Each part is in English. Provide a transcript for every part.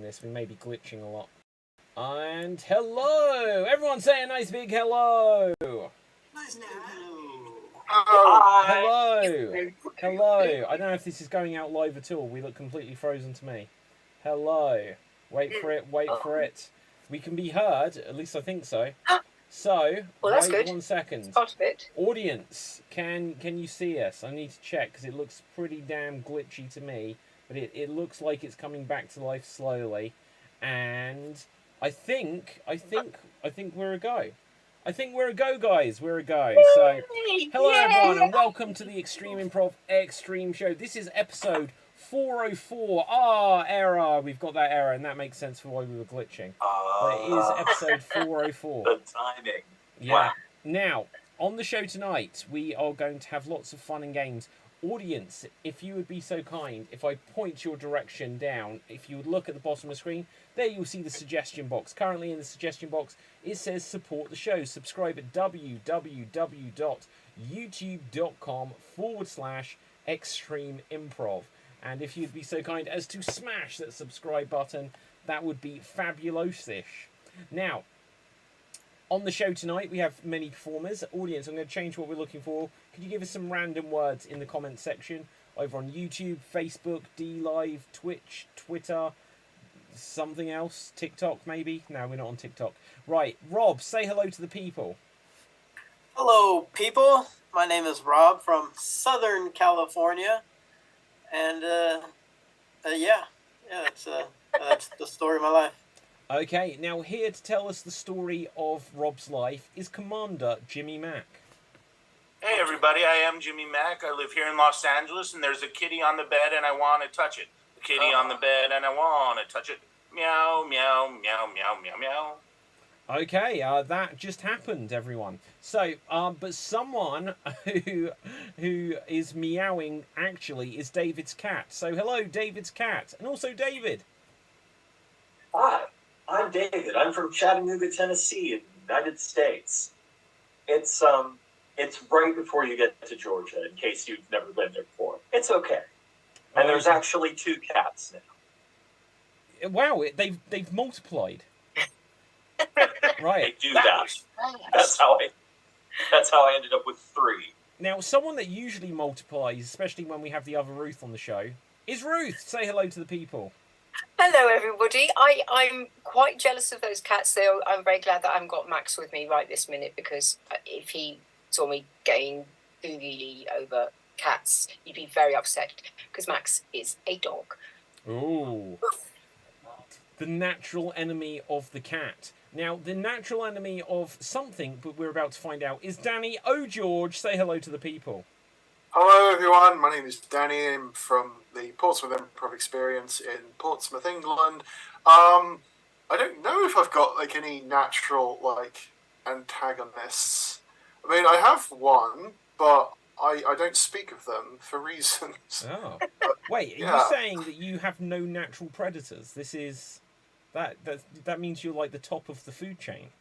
this. We may be glitching a lot. And hello! Everyone say a nice big hello! Nice now. Hello! Hello! I don't know if this is going out live at all. We look completely frozen to me. Hello. Wait for it, wait for it. We can be heard, at least I think so. So, well, that's wait good. 1 second. Part of it. Audience, can you see us? I need to check because it looks pretty damn glitchy to me. But it looks like it's coming back to life slowly. And I think we're a go. I think we're a go, guys. We're a go. So, hello everyone, and welcome to the Extreme Improv Xstreamed show. This is episode 404. Error. We've got that error, and that makes sense for why we were glitching. But it is episode 404. The timing. Yeah. Wow. Now, on the show tonight, we are going to have lots of fun and games. Audience, if you would be so kind, if I point your direction down, if you would look at the bottom of the screen, there you'll see the suggestion box. Currently in the suggestion box, it says support the show. Subscribe at www.youtube.com/extremeimprov. And if you'd be so kind as to smash that subscribe button, that would be fabulous-ish. Now, on the show tonight, we have many performers. Audience, I'm going to change what we're looking for. Could you give us some random words in the comments section? Over on YouTube, Facebook, DLive, Twitch, Twitter, something else? TikTok, maybe? No, we're not on TikTok. Right, Rob, say hello to the people. Hello, people. My name is Rob from Southern California. And, that's the story of my life. Okay, now here to tell us the story of Rob's life is Commander Jimmy Mack. Hey everybody, I am Jimmy Mack. I live here in Los Angeles, and there's a kitty on the bed, and I want to touch it. A kitty on the bed, and I want to touch it. Meow, meow, meow, meow, meow, meow. Okay, that just happened, everyone. So, but someone who is meowing actually is David's cat. So, hello, David's cat, and also David. Hi, I'm David. I'm from Chattanooga, Tennessee, in the United States. It's right before you get to Georgia, in case you've never been there before. It's okay. And there's actually 2 cats now. Wow, they've multiplied. Right. They do that. That's how I ended up with 3. Now, someone that usually multiplies, especially when we have the other Ruth on the show, is Ruth. Say hello to the people. Hello, everybody. I'm quite jealous of those cats, though. I'm very glad that I haven't got Max with me right this minute, because if he saw me getting googly over cats, he'd be very upset, because Max is a dog. Ooh. The natural enemy of the cat. Now, the natural enemy of something, but we're about to find out, is Danny O'George. Say hello to the people. Hello everyone, my name is Danny. I'm from the Portsmouth Improv Experience in Portsmouth, England. I don't know if I've got any natural antagonists. I mean, I have one, but I don't speak of them for reasons. Oh. Wait, are you saying that you have no natural predators? This is that means you're like the top of the food chain.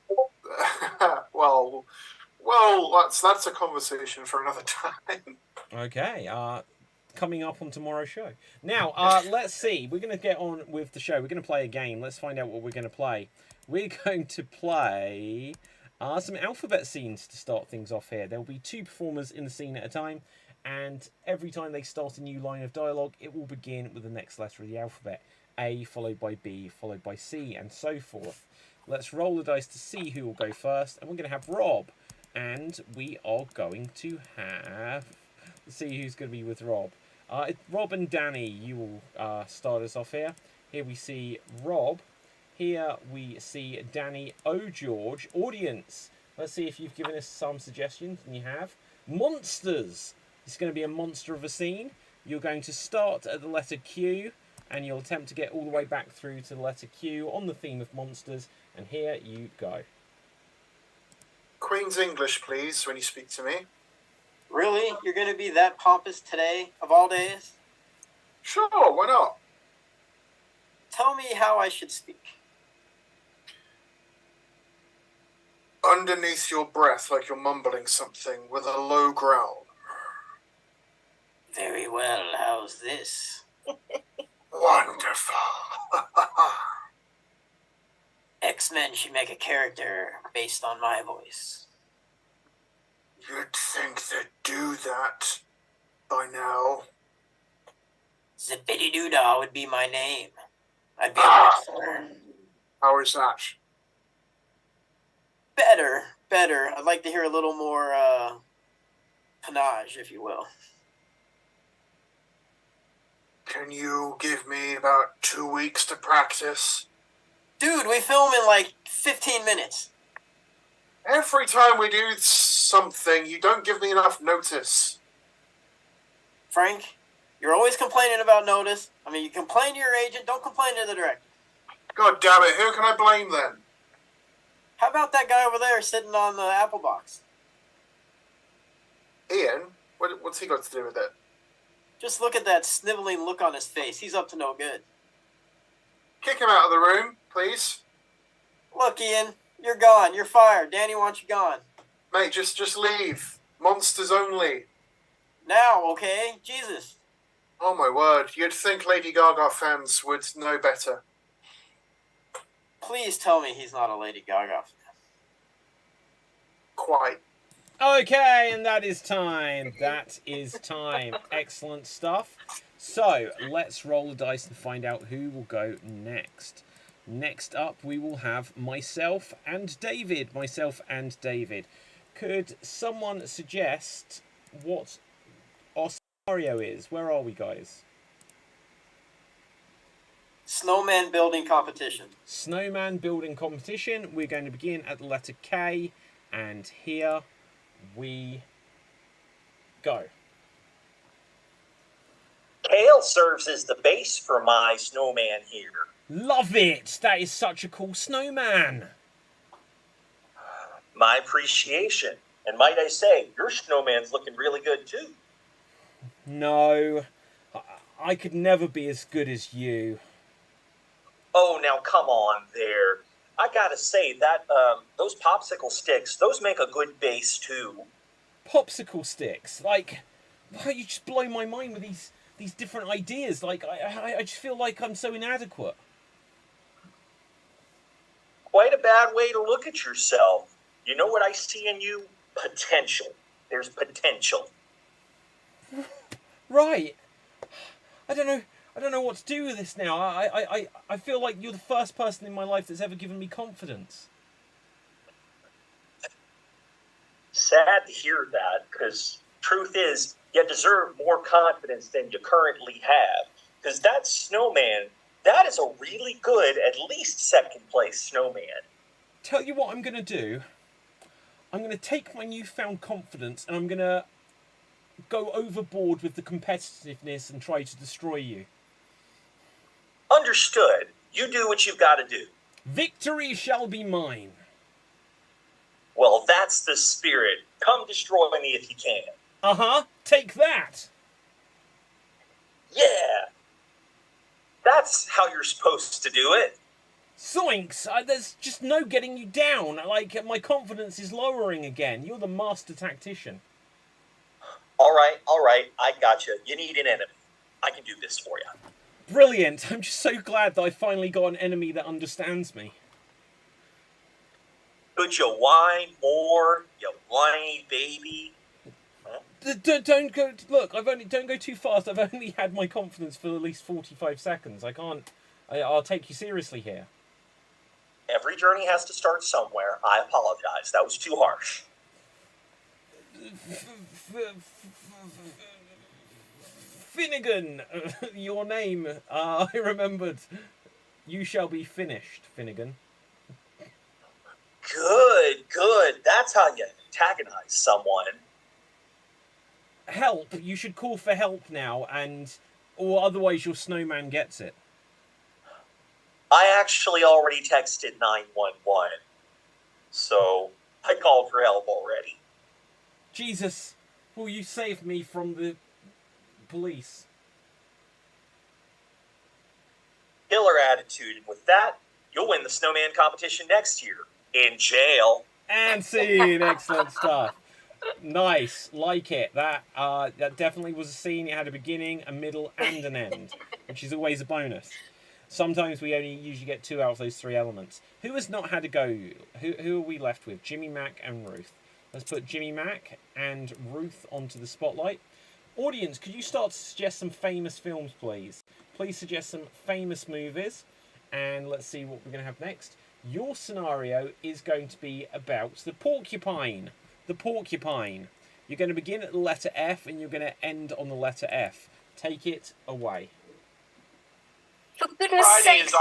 well, that's a conversation for another time. Okay, coming up on tomorrow's show. Now, let's see. We're going to get on with the show. We're going to play a game. Let's find out what we're going to play. We're going to play some alphabet scenes to start things off here. There will be 2 performers in the scene at a time, and every time they start a new line of dialogue, it will begin with the next letter of the alphabet. A followed by B, followed by C, and so forth. Let's roll the dice to see who will go first, and we're going to have Rob. And we are going to have... Let's see who's going to be with Rob. Rob and Danny, you will start us off here. Here we see Rob. Here we see Danny O'George. Audience, let's see if you've given us some suggestions, and you have. Monsters. It's going to be a monster of a scene. You're going to start at the letter Q, and you'll attempt to get all the way back through to the letter Q on the theme of monsters. And here you go. Queen's English, please, when you speak to me. Really? You're going to be that pompous today, of all days? Sure, why not? Tell me how I should speak. Underneath your breath, like you're mumbling something, with a low growl. Very well, how's this? Wonderful. then should make a character based on my voice. You'd think they'd do that by now. Zippity Doo Dah would be my name. I'd be a wrestler. How is that? Better. I'd like to hear a little more panache, if you will. Can you give me about 2 weeks to practice? Dude, we film in like 15 minutes. Every time we do something, you don't give me enough notice. Frank, you're always complaining about notice. I mean, you complain to your agent, don't complain to the director. God damn it, who can I blame then? How about that guy over there sitting on the apple box? Ian? What's he got to do with it? Just look at that sniveling look on his face. He's up to no good. Kick him out of the room, please. Look, Ian, you're gone. You're fired. Danny wants you gone. Mate, just leave. Monsters only. Now, okay? Jesus. Oh my word, you'd think Lady Gaga fans would know better. Please tell me he's not a Lady Gaga fan. Quite. Okay, and that is time. That is time. Excellent stuff. So, let's roll the dice and find out who will go next. Next up, we will have myself and David. Could someone suggest what our scenario is? Where are we, guys? Snowman building competition. Snowman building competition. We're going to begin at the letter K, and here we go. Kale serves as the base for my snowman here. Love it! That is such a cool snowman. My appreciation. And might I say, your snowman's looking really good too. No, I could never be as good as you. Oh, now come on there. I gotta say that those popsicle sticks, those make a good base too. Popsicle sticks, like, why you just blow my mind with these different ideas? Like, I just feel like I'm so inadequate. Quite a bad way to look at yourself. You know what I see in you? Potential. There's potential. Right. I don't know what to do with this now. I feel like you're the first person in my life that's ever given me confidence. Sad to hear that, because truth is, you deserve more confidence than you currently have. Because that snowman, that is a really good, at least second place snowman. Tell you what I'm going to do. I'm going to take my newfound confidence and I'm going to go overboard with the competitiveness and try to destroy you. Understood. You do what you've got to do. Victory shall be mine. Well, that's the spirit. Come destroy me if you can. Uh-huh. Take that. Yeah. That's how you're supposed to do it. Zoinks! There's just no getting you down. Like, my confidence is lowering again. You're the master tactician. All right. I got you. You need an enemy. I can do this for you. Brilliant. I'm just so glad that I finally got an enemy that understands me. Could you whine more, you whiny baby? Huh? Don't go. Look, don't go too fast. I've only had my confidence for at least 45 seconds. I'll take you seriously here. Every journey has to start somewhere. I apologize. That was too harsh. Finnegan, your name. I remembered. You shall be finished, Finnegan. Good. That's how you antagonize someone. Help! You should call for help now, or otherwise your snowman gets it. I actually already texted 911, so I called for help already. Jesus, will you save me from the police? Killer attitude, and with that, you'll win the snowman competition next year. In jail. And scene, excellent stuff. Nice, like it. That definitely was a scene. It had a beginning, a middle, and an end, which is always a bonus. Sometimes we only usually get 2 out of those 3 elements. Who has not had a go? Who are we left with? Jimmy Mac and Ruth. Let's put Jimmy Mac and Ruth onto the spotlight. Audience, could you start to suggest some famous films, please? Please suggest some famous movies. And let's see what we're going to have next. Your scenario is going to be about the porcupine. The porcupine. You're going to begin at the letter F and you're going to end on the letter F. Take it away. For goodness Friday sake.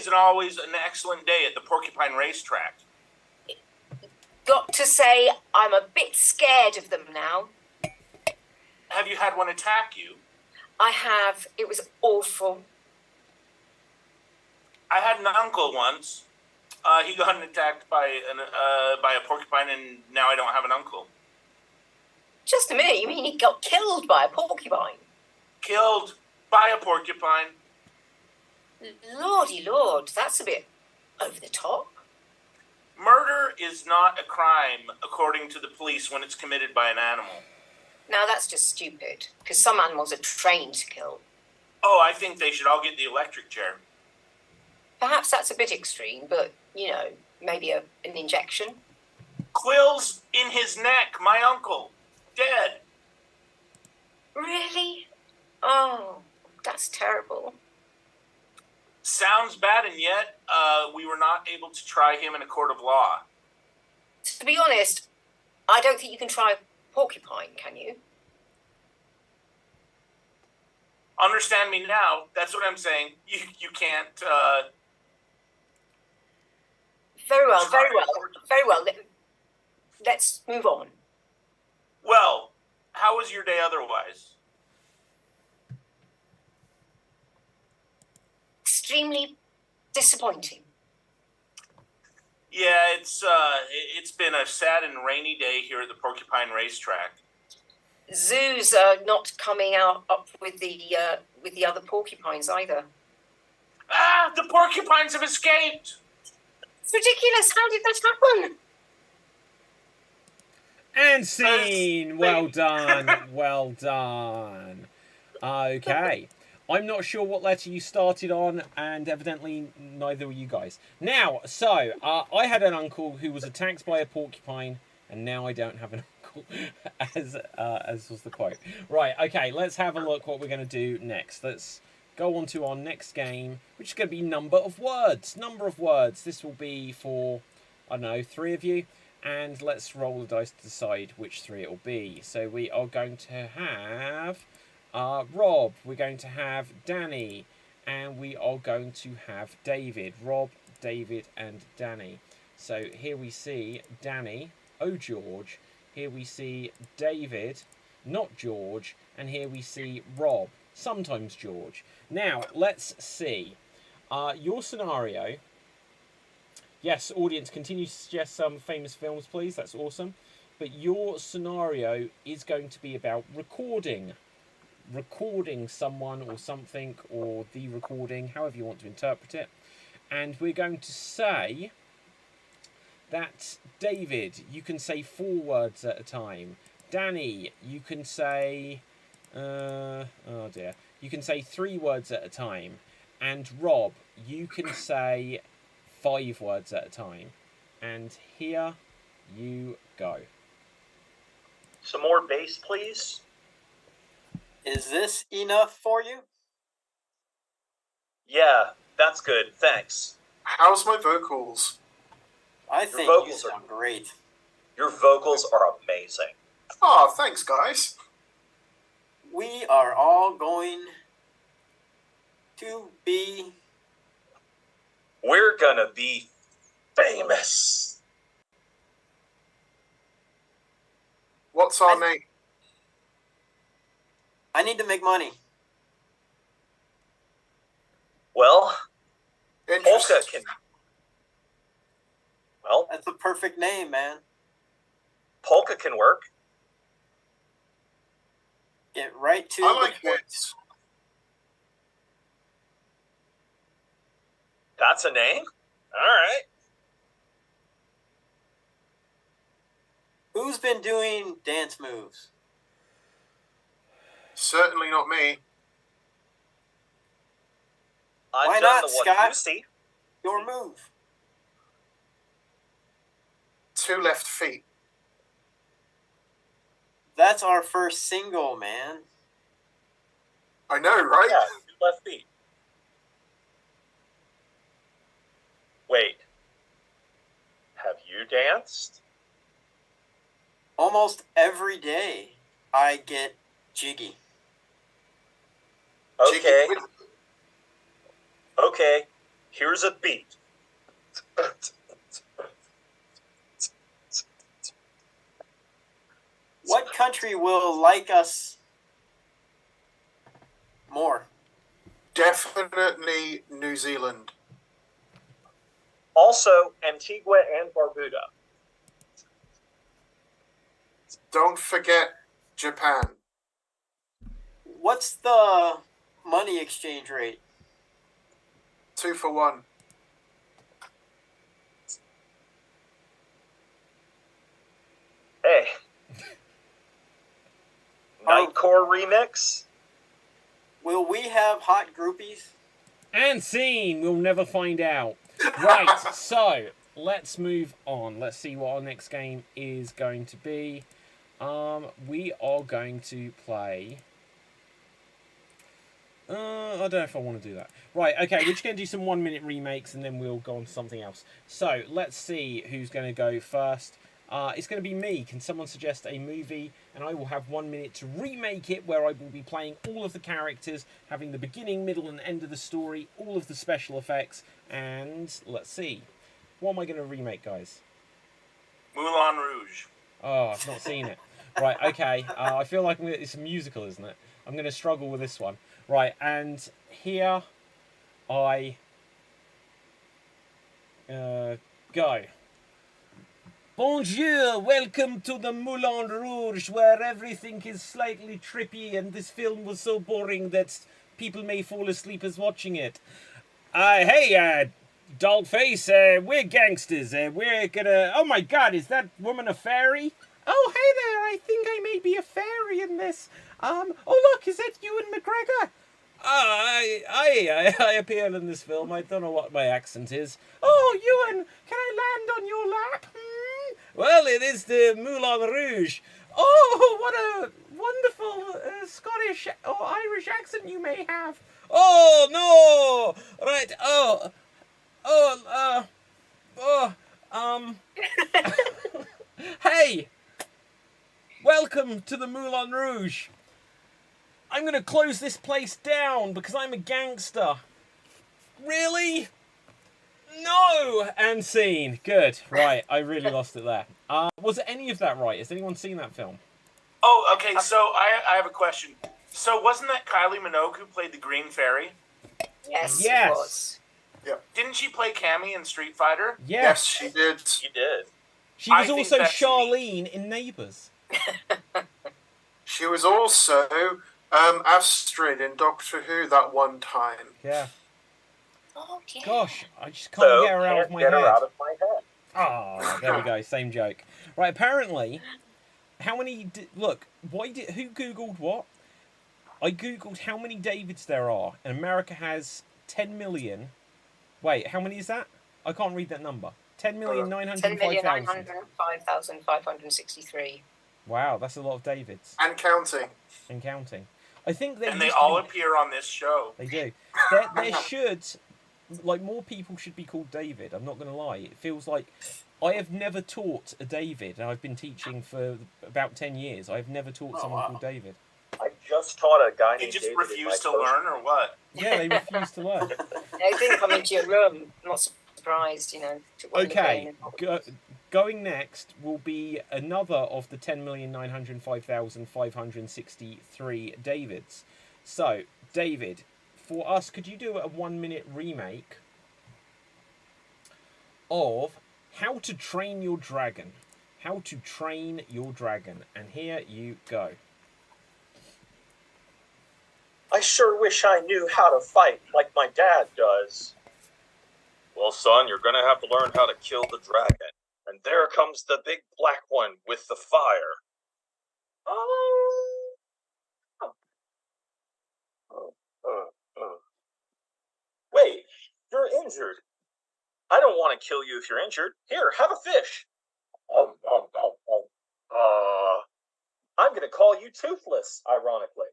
isn't always an excellent day at the Porcupine Racetrack. Got to say, I'm a bit scared of them now. Have you had one attack you? I have. It was awful. I had an uncle once. He got attacked by a porcupine, and now I don't have an uncle. Just a minute, you mean he got killed by a porcupine? Killed by a porcupine. Lordy Lord, that's a bit over the top. Murder is not a crime, according to the police, when it's committed by an animal. Now that's just stupid, because some animals are trained to kill. Oh, I think they should all get the electric chair. Perhaps that's a bit extreme, but, you know, maybe an injection. Quills in his neck, my uncle. Dead. Really? Oh, that's terrible. Sounds bad, and yet we were not able to try him in a court of law. To be honest, I don't think you can try a porcupine, can you? Understand me now. That's what I'm saying. You can't... Very well, very well, very well. Let's move on. Well, how was your day otherwise? Extremely disappointing. Yeah, it's been a sad and rainy day here at the Porcupine Racetrack. Zoos are not coming out up with the other porcupines either. Ah, the porcupines have escaped! It's ridiculous. How did that happen? And scene! Well done. Well done. Okay. I'm not sure what letter you started on, and evidently neither were you guys. Now, so, I had an uncle who was attacked by a porcupine, and now I don't have an uncle, as was the quote. Right, okay, let's have a look what we're going to do next. Let's go on to our next game, which is going to be number of words. Number of words. This will be for, I don't know, 3 of you. And let's roll the dice to decide which 3 it will be. So we are going to have Rob, we're going to have Danny, and we are going to have David. Rob, David, and Danny. So here we see Danny, oh George. Here we see David, not George. And here we see Rob, sometimes George. Now, let's see. Your scenario... Yes, audience, continue to suggest some famous films, please. That's awesome. But your scenario is going to be about recording. Recording someone or something, or the recording, however you want to interpret it. And we're going to say that, David, you can say 4 words at a time. Danny, you can say... oh dear. You can say 3 words at a time. And Rob, you can say... 5 words at a time. And here you go. Some more bass, please. Is this enough for you? Yeah, that's good. Thanks. How's my vocals? I think vocals you sound great. Your vocals are amazing. Oh, thanks, guys. We are all going to be... We're gonna be famous. What's our name? I need to make money. Well, Polka Interesting. can... Well, That's a perfect name, man. Polka can work. Get right to I the like point. this. That's a name? All right. Who's been doing dance moves? Certainly not me. I've Why done not, the one Scott? you see. Your move. 2 left feet. That's our first single, man. I know, right? Yeah, 2 left feet. Wait. Have you danced? Almost every day, I get jiggy. Okay. Jiggy. Okay. Here's a beat. What country will like us more? Definitely New Zealand. Also, Antigua and Barbuda. Don't forget Japan. What's the money exchange rate? 2 for 1. Hey. Nightcore remix? Will we have hot groupies? And scene. We'll never find out. Right, so let's move on. Let's see what our next game is going to be. We are going to play... I don't know if I want to do that. Right, okay, we're just going to do some 1-minute remakes and then we'll go on to something else. So, let's see who's going to go first. It's going to be me. Can someone suggest a movie? And I will have 1 minute to remake it, where I will be playing all of the characters, having the beginning, middle, and end of the story, all of the special effects, and let's see. What am I going to remake, guys? Moulin Rouge. Oh, I've not seen it. Right, okay. I feel like it's a musical, isn't it? I'm going to struggle with this one. Right, and here I go. Bonjour, welcome to the Moulin Rouge, where everything is slightly trippy and this film was so boring that people may fall asleep as watching it. Hey, Dollface, we're gangsters. We're gonna... Oh my god, is that woman a fairy? Oh, hey there, I think I may be a fairy in this. Oh look, is that Ewan McGregor? I appear in this film. I don't know what my accent is. Oh, Ewan, can I land on your lap? Well, it is the Moulin Rouge. Oh, what a wonderful Scottish or Irish accent you may have. Oh, no! Right, Hey! Welcome to the Moulin Rouge. I'm going to close this place down because I'm a gangster. Really? No! And scene. Good. Right, I really lost it there. Was any of that right? Has anyone seen that film? Oh, okay, so I have a question. So wasn't that Kylie Minogue who played the Green Fairy? Yes, Yes. it was. Didn't she play Cammy in Street Fighter? Yes, she did. You did. She was I think also that's Charlene in Neighbours. She was also Astrid in Doctor Who that one time. Yeah. Oh, yeah. Gosh, I just can't So, get her out can't of my get head. her out of my head. Oh, there we go. Same joke. Right, apparently, how many... Look, who Googled what? I Googled how many Davids there are, and America has 10 million... Wait, how many is that? I can't read that number. 10,905,000. 10,905,563. Wow, that's a lot of Davids. And counting. And counting. I think they And they used to all be- appear on this show. They do. There should... Like, more people should be called David. I'm not going to lie. It feels like... I have never taught a David, and I've been teaching for about 10 years. I've never taught someone called David. I just taught a guy They named just David refuse to in my learn, or what? Yeah, they refuse to learn. They didn't come into your room. I'm not surprised, you know. to when you're Okay, playing. going next will be another of the 10,905,563 Davids. So, David, for us, could you do a 1-minute remake of How to Train Your Dragon? How to Train Your Dragon. And here you go. I sure wish I knew how to fight like my dad does. Well, son, you're gonna have to learn how to kill the dragon. And there comes the big black one with the fire. Wait, injured. I don't want to kill you if you're injured. Here, have a fish. I'm going to call you Toothless, ironically.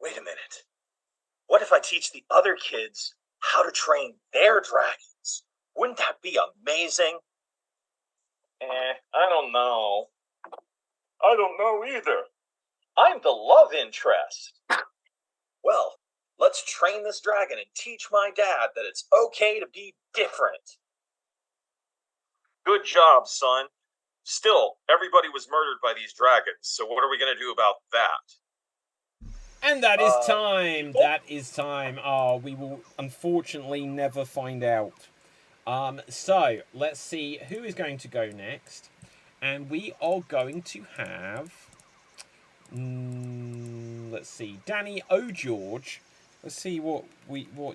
Wait a minute. What if I teach the other kids how to train their dragons? Wouldn't that be amazing? I don't know. I don't know either. I'm the love interest. Well, let's train this dragon and teach my dad that it's okay to be different. Good job, son. Still, everybody was murdered by these dragons, so what are we going to do about that? And that is time. That is time. We will unfortunately never find out. So, let's see who is going to go next. And we are going to have... let's see. Danny O'George. Let's see what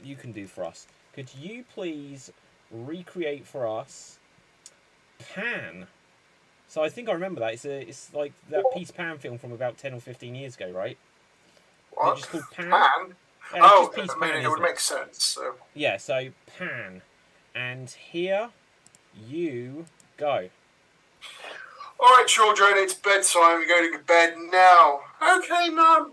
you can do for us. Could you please recreate for us Pan? So I think I remember that. It's like that Peter Pan film from about 10 or 15 years ago, right? What? Just called Pan? Pan? Yeah, Oh, just Peter I mean, Pan, it would isn't make sense. So. Yeah, so Pan. And here you go. Alright, children, it's bedtime. We're going to bed now. Okay, Mum.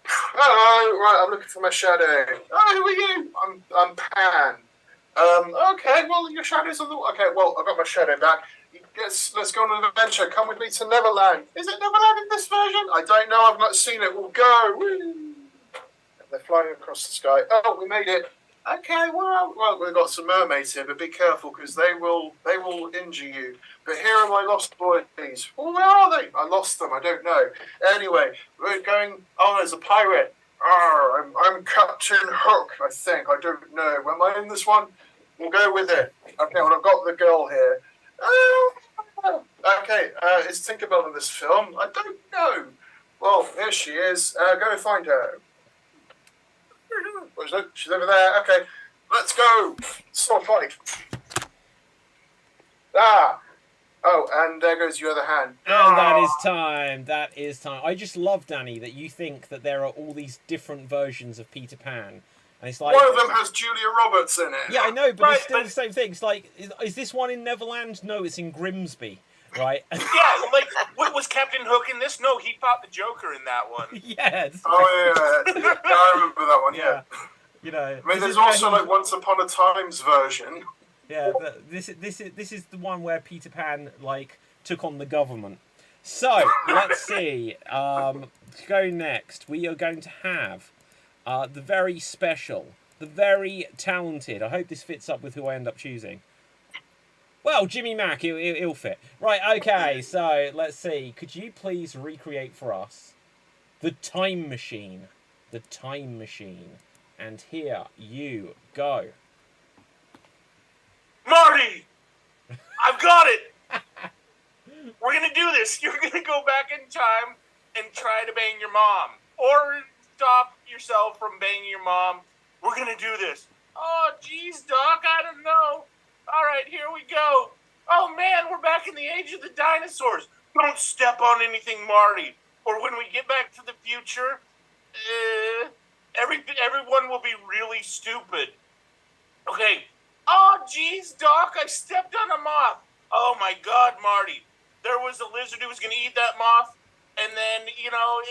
Hello. Right, I'm looking for my shadow. Oh, who are you? I'm Pan. Okay, well, your shadow's on the... Okay, well, I've got my shadow back. Let's go on an adventure. Come with me to Neverland. Is it Neverland in this version? I don't know. I've not seen it. We'll go. Woo. They're flying across the sky. Oh, we made it. Okay, well, we've got some mermaids here, but be careful because they will injure you. But here are my lost boys. Well, where are they? I lost them. I don't know. Anyway, we're going. Oh, there's a pirate. I'm Captain Hook. I think. I don't know. Am I in this one? We'll go with it. Okay, well, I've got the girl here. Okay, is Tinkerbell in this film? I don't know. Well, here she is. Go find her. Where's it? She's over there. Okay, let's go. Sword fight. Oh, and there goes your other hand. And that is time. That is time. I just love, Danny, that you think that there are all these different versions of Peter Pan. And it's like, one of them has Julia Roberts in it. Yeah, I know, but it's still the same thing. It's like, is this one in Neverland? No, it's in Grimsby, right? Yeah, like, was Captain Hook in this? No, he fought the Joker in that one. Yes. Oh, yeah. I remember that one, yeah. You know, I mean, there's also, like, Once Upon a Time's version. Yeah, but this is the one where Peter Pan, like, took on the government. So, let's see. Go next. We are going to have... the very special, the very talented. I hope this fits up with who I end up choosing. Well, Jimmy Mack, it'll fit. Right, okay, so let's see. Could you please recreate for us the time machine? The time machine. And here you go. Marty! I've got it! We're gonna do this. You're gonna go back in time and try to bang your mom. Or... stop yourself from banging your mom. We're gonna do this. Oh, geez, Doc, I don't know. All right, here we go. Oh, man, we're back in the age of the dinosaurs. Don't step on anything, Marty. Or when we get back to the future, everyone will be really stupid. Okay. Oh, geez, Doc, I stepped on a moth. Oh, my God, Marty. There was a lizard who was gonna eat that moth, and then, you know...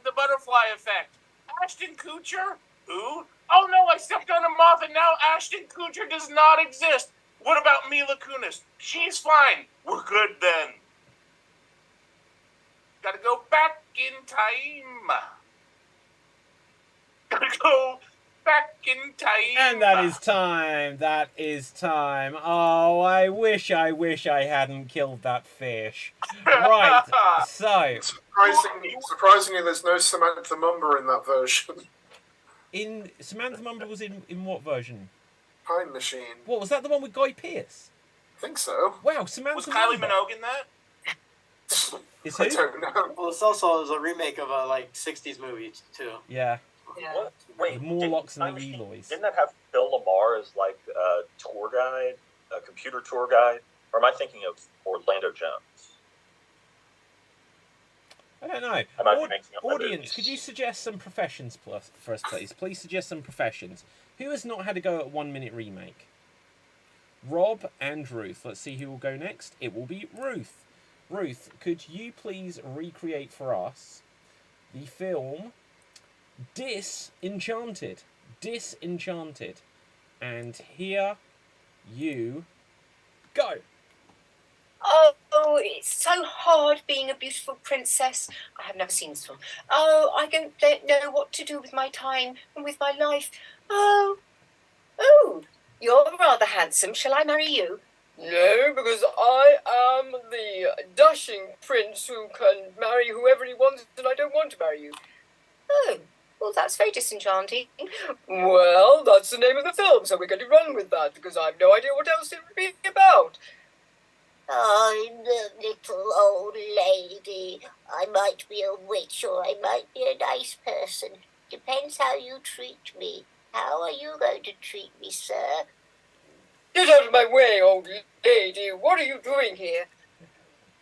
the butterfly effect. Ashton Kutcher? Who? Oh no, I stepped on a moth and now Ashton Kutcher does not exist. What about Mila Kunis? She's fine. We're good then. Gotta go back in time. Gotta go back in time. And that is time. That is time. Oh, I wish I hadn't killed that fish. Right, so... Surprisingly, there's no Samantha Mumber in that version. In Samantha Mumber was in what version? Time Machine. What, was that the one with Guy Pearce? I think so. Wow, Samantha Was Kylie Mumber. Minogue in that? Is I who? don't know. Well, it's also a remake of a like '60s movie too. Yeah. Yeah. What? Wait, Morlocks and Time the Machine, Eloys. didn't that have Phil Lamar as like a tour guide, a computer tour guide? Or am I thinking of Orlando Jones? I don't know. I might be mixing up my Audience, movies. could you suggest some professions for us, please? Please suggest some professions. Who has not had a go at 1 Minute Remake? Rob and Ruth. Let's see who will go next. It will be Ruth. Ruth, could you please recreate for us the film Disenchanted? Disenchanted. And here you go. Oh, it's so hard being a beautiful princess. I have never seen this film. Oh, I don't know what to do with my time and with my life. Oh, you're rather handsome. Shall I marry you? No, because I am the dashing prince who can marry whoever he wants, and I don't want to marry you. Oh, well, that's very disenchanting. Well, that's the name of the film, so we're going to run with that, because I have no idea what else it would be about. I'm the little old lady. I might be a witch or I might be a nice person. Depends how you treat me. How are you going to treat me, sir? Get out of my way, old lady. What are you doing here?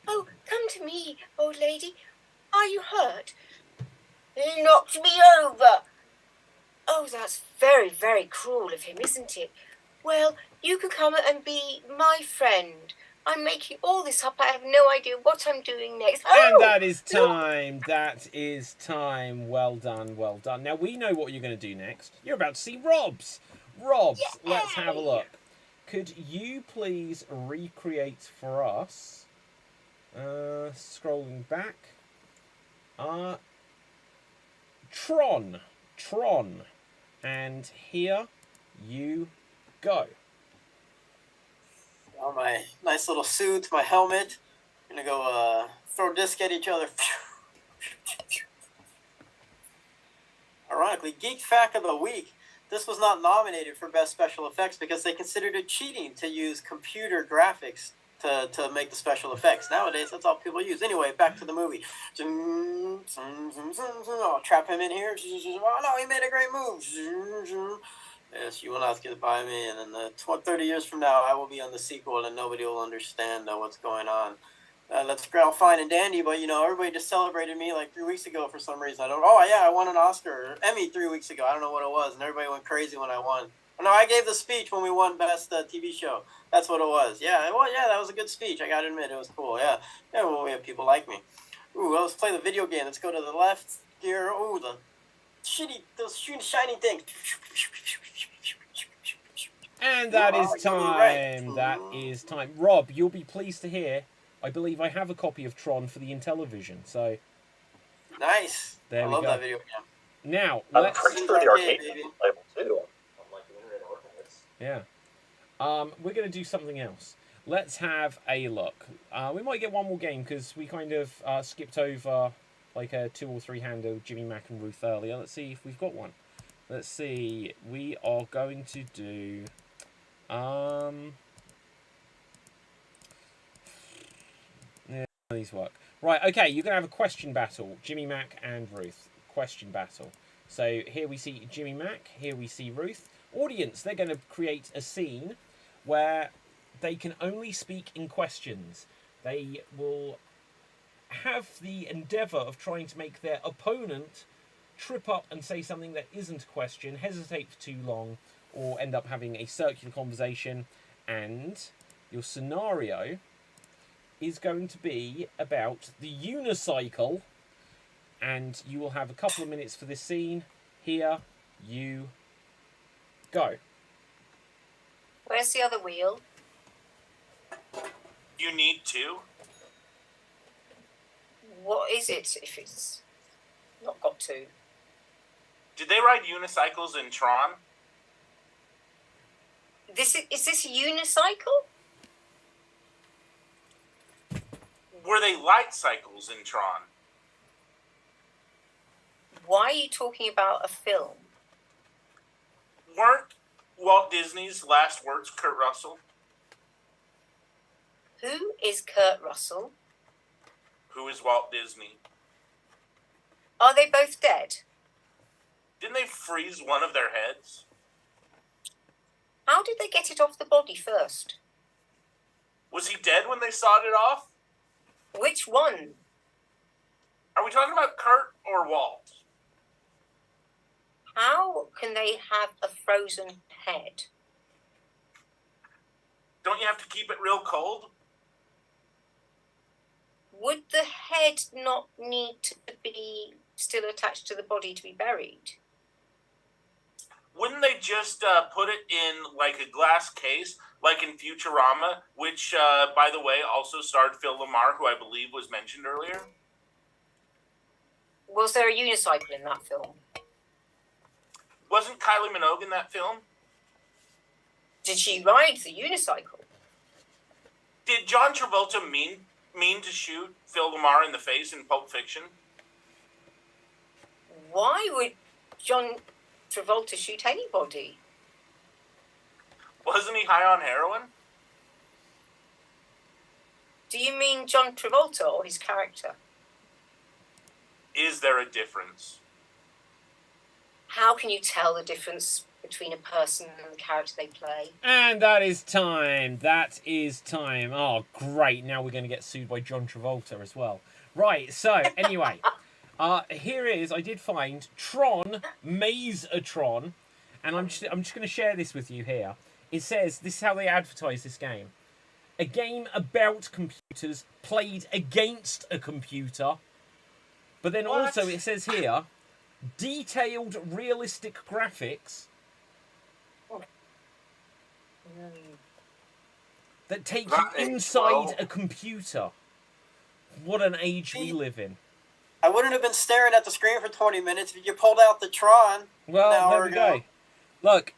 Oh, come to me, old lady. Are you hurt? He knocked me over. Oh, that's very, very cruel of him, isn't it? Well, you can come and be my friend. I'm making all this up. I have no idea what I'm doing next. Oh, And that is time. That is time. Well done. Well done. Now, we know what you're going to do next. You're about to see Rob's. Rob's. Yay! Let's have a look. Could you please recreate for us, scrolling back, Tron. And here you go. Oh, my nice little suit, my helmet. Gonna go throw disc at each other. Ironically, Geek Fact of the Week. This was not nominated for Best Special Effects because they considered it cheating to use computer graphics to make the special effects. Nowadays, that's all people use. Anyway, back to the movie. Oh, trap him in here. Oh, no, he made a great move. Yes, you will not get by me. And then 30 years from now, I will be on the sequel and nobody will understand what's going on. Let's go fine and dandy, but everybody just celebrated me like 3 weeks ago for some reason. I won an Oscar or Emmy 3 weeks ago. I don't know what it was, and everybody went crazy when I won. No, I gave the speech when we won Best TV Show. That's what it was. Yeah, that was a good speech. I gotta admit, it was cool. Yeah, well, we have people like me. Ooh, let's play the video game. Let's go to the left here. Ooh, those shiny things. And that is time. Right. That is time. Rob, you'll be pleased to hear, I believe I have a copy of Tron for the Intellivision. So Nice. There I we love go. that video game. Now, I'm let's... pretty sure the arcade is playable too on like the Internet Archives. Yeah. We're going to do something else. Let's have a look. We might get one more game because we kind of skipped over like a 2 or 3 hander with Jimmy Mac and Ruth earlier. Let's see if we've got one. Let's see. We are going to do... Yeah, these work. Right, okay, you're going to have a question battle. Jimmy Mac and Ruth. Question battle. So here we see Jimmy Mac, here we see Ruth. Audience, they're going to create a scene where they can only speak in questions. They will have the endeavour of trying to make their opponent trip up and say something that isn't a question, hesitate for too long, or end up having a circular conversation. And your scenario is going to be about the unicycle, and you will have a couple of minutes for this scene. Here you go. Where's the other wheel? You need to. What is it if it's not got to? Did they ride unicycles in Tron? Is this a unicycle? Were they light cycles in Tron? Why are you talking about a film? Weren't Walt Disney's last words Kurt Russell? Who is Kurt Russell? Who is Walt Disney? Are they both dead? Didn't they freeze one of their heads? How did they get it off the body first? Was he dead when they sawed it off? Which one? Are we talking about Kurt or Walt? How can they have a frozen head? Don't you have to keep it real cold? Would the head not need to be still attached to the body to be buried? Wouldn't they just put it in like a glass case, like in Futurama, which, by the way, also starred Phil Lamar, who I believe was mentioned earlier? Was there a unicycle in that film? Wasn't Kylie Minogue in that film? Did she ride the unicycle? Did John Travolta mean to shoot Phil Lamar in the face in Pulp Fiction? Why would John Travolta shoot anybody? Wasn't he high on heroin? Do you mean John Travolta or his character? Is there a difference? How can you tell the difference between a person and the character they play? And that is time. That is time. Oh, great. Now we're going to get sued by John Travolta as well. Right, so, anyway. Here is, I did find Tron, Maze-a-Tron. And I'm just going to share this with you here. It says, this is how they advertise this game. A game about computers played against a computer. But then also it says here, detailed realistic graphics that take you inside a computer. What an age we live in. I wouldn't have been staring at the screen for 20 minutes if you pulled out the Tron. Well, there we go. Look,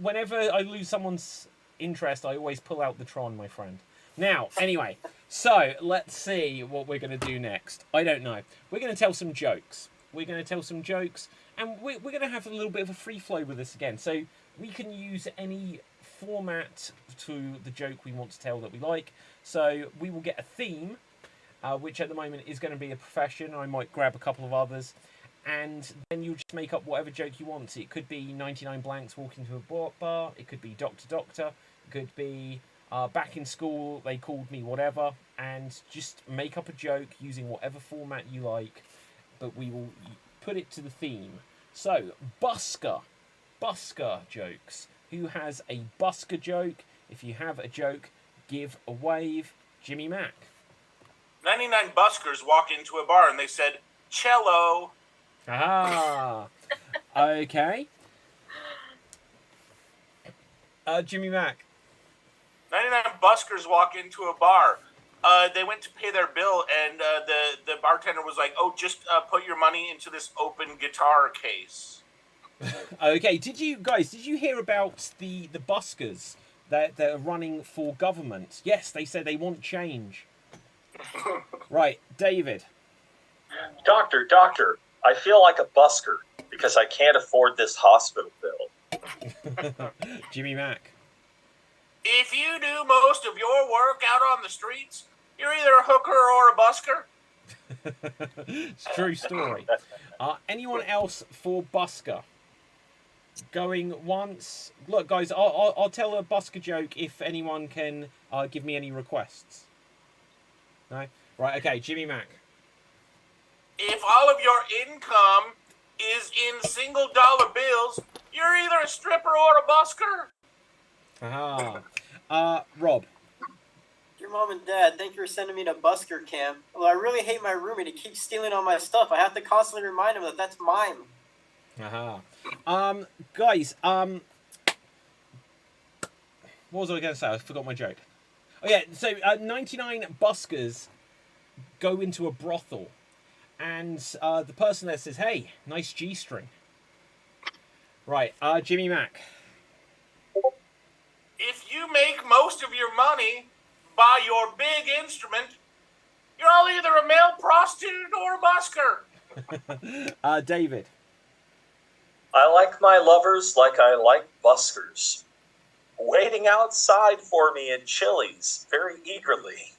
whenever I lose someone's interest, I always pull out the Tron, my friend. Now, anyway, so let's see what we're going to do next. I don't know. We're going to tell some jokes. We're going to tell some jokes, and we're going to have a little bit of a free flow with this again. So we can use any format to the joke we want to tell that we like. So we will get a theme, which at the moment is going to be a profession. I might grab a couple of others, and then you'll just make up whatever joke you want. It could be 99 blanks walking to a bar. It could be Doctor Doctor. It could be back in school, they called me whatever. And just make up a joke using whatever format you like. But we will put it to the theme. So, busker jokes. Who has a busker joke? If you have a joke, give a wave. Jimmy Mack. 99 buskers walk into a bar and they said, cello. Ah, okay. Jimmy Mack. 99 buskers walk into a bar. They went to pay their bill, and the bartender was like, "Oh, just put your money into this open guitar case." Okay, did you hear about the buskers that are running for government? Yes, they said they want change. Right, David. Doctor, I feel like a busker because I can't afford this hospital bill. Jimmy Mack. If you do most of your work out on the streets, you're either a hooker or a busker. It's a true story. Anyone else for busker? Going once. Look, guys, I'll tell a busker joke if anyone can give me any requests. No? Right, okay, Jimmy Mack. If all of your income is in single dollar bills, you're either a stripper or a busker. Rob. Dear Mom and Dad, thank you for sending me to busker camp. Although I really hate my roommate, he keeps stealing all my stuff. I have to constantly remind him that that's mine. Guys, what was I going to say? I forgot my joke. Oh yeah, so 99 buskers go into a brothel, and the person there says, "Hey, nice G-string." Right, Jimmy Mack. If you make most of your money by your big instrument, you're all either a male prostitute or a busker. David. I like my lovers like I like buskers, waiting outside for me in Chili's very eagerly.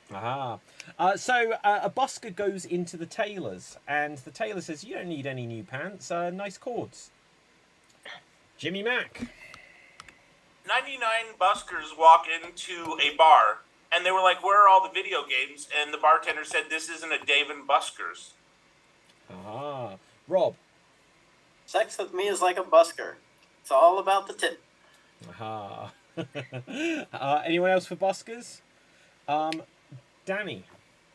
So a busker goes into the tailor's, and the tailor says, "You don't need any new pants, nice cords." Jimmy Mack. 99 buskers walk into a bar, And they were like, where are all the video games? And the bartender said, this isn't a Dave and Buster's. Ah, Rob. Sex with me is like a busker. It's all about the tip. Aha. Anyone else for buskers? Danny.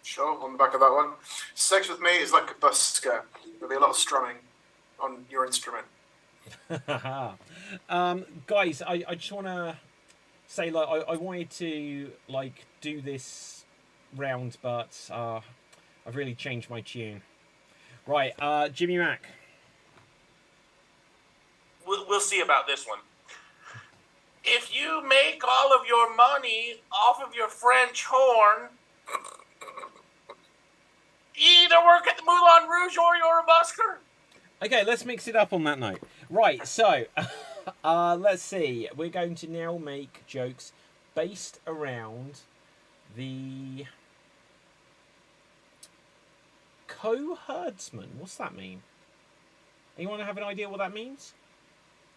Sure, on the back of that one. Sex with me is like a busker. There'll be a lot of strumming on your instrument. Guys, I just want to say, like, I wanted to, like, do this round, but I've really changed my tune. Right, Jimmy Mac. We'll see about this one. If you make all of your money off of your French horn, you either work at the Moulin Rouge or you're a busker. Okay, let's mix it up on that note. Right, so, let's see. We're going to now make jokes based around the co-herdsman. What's that mean? Anyone have an idea what that means?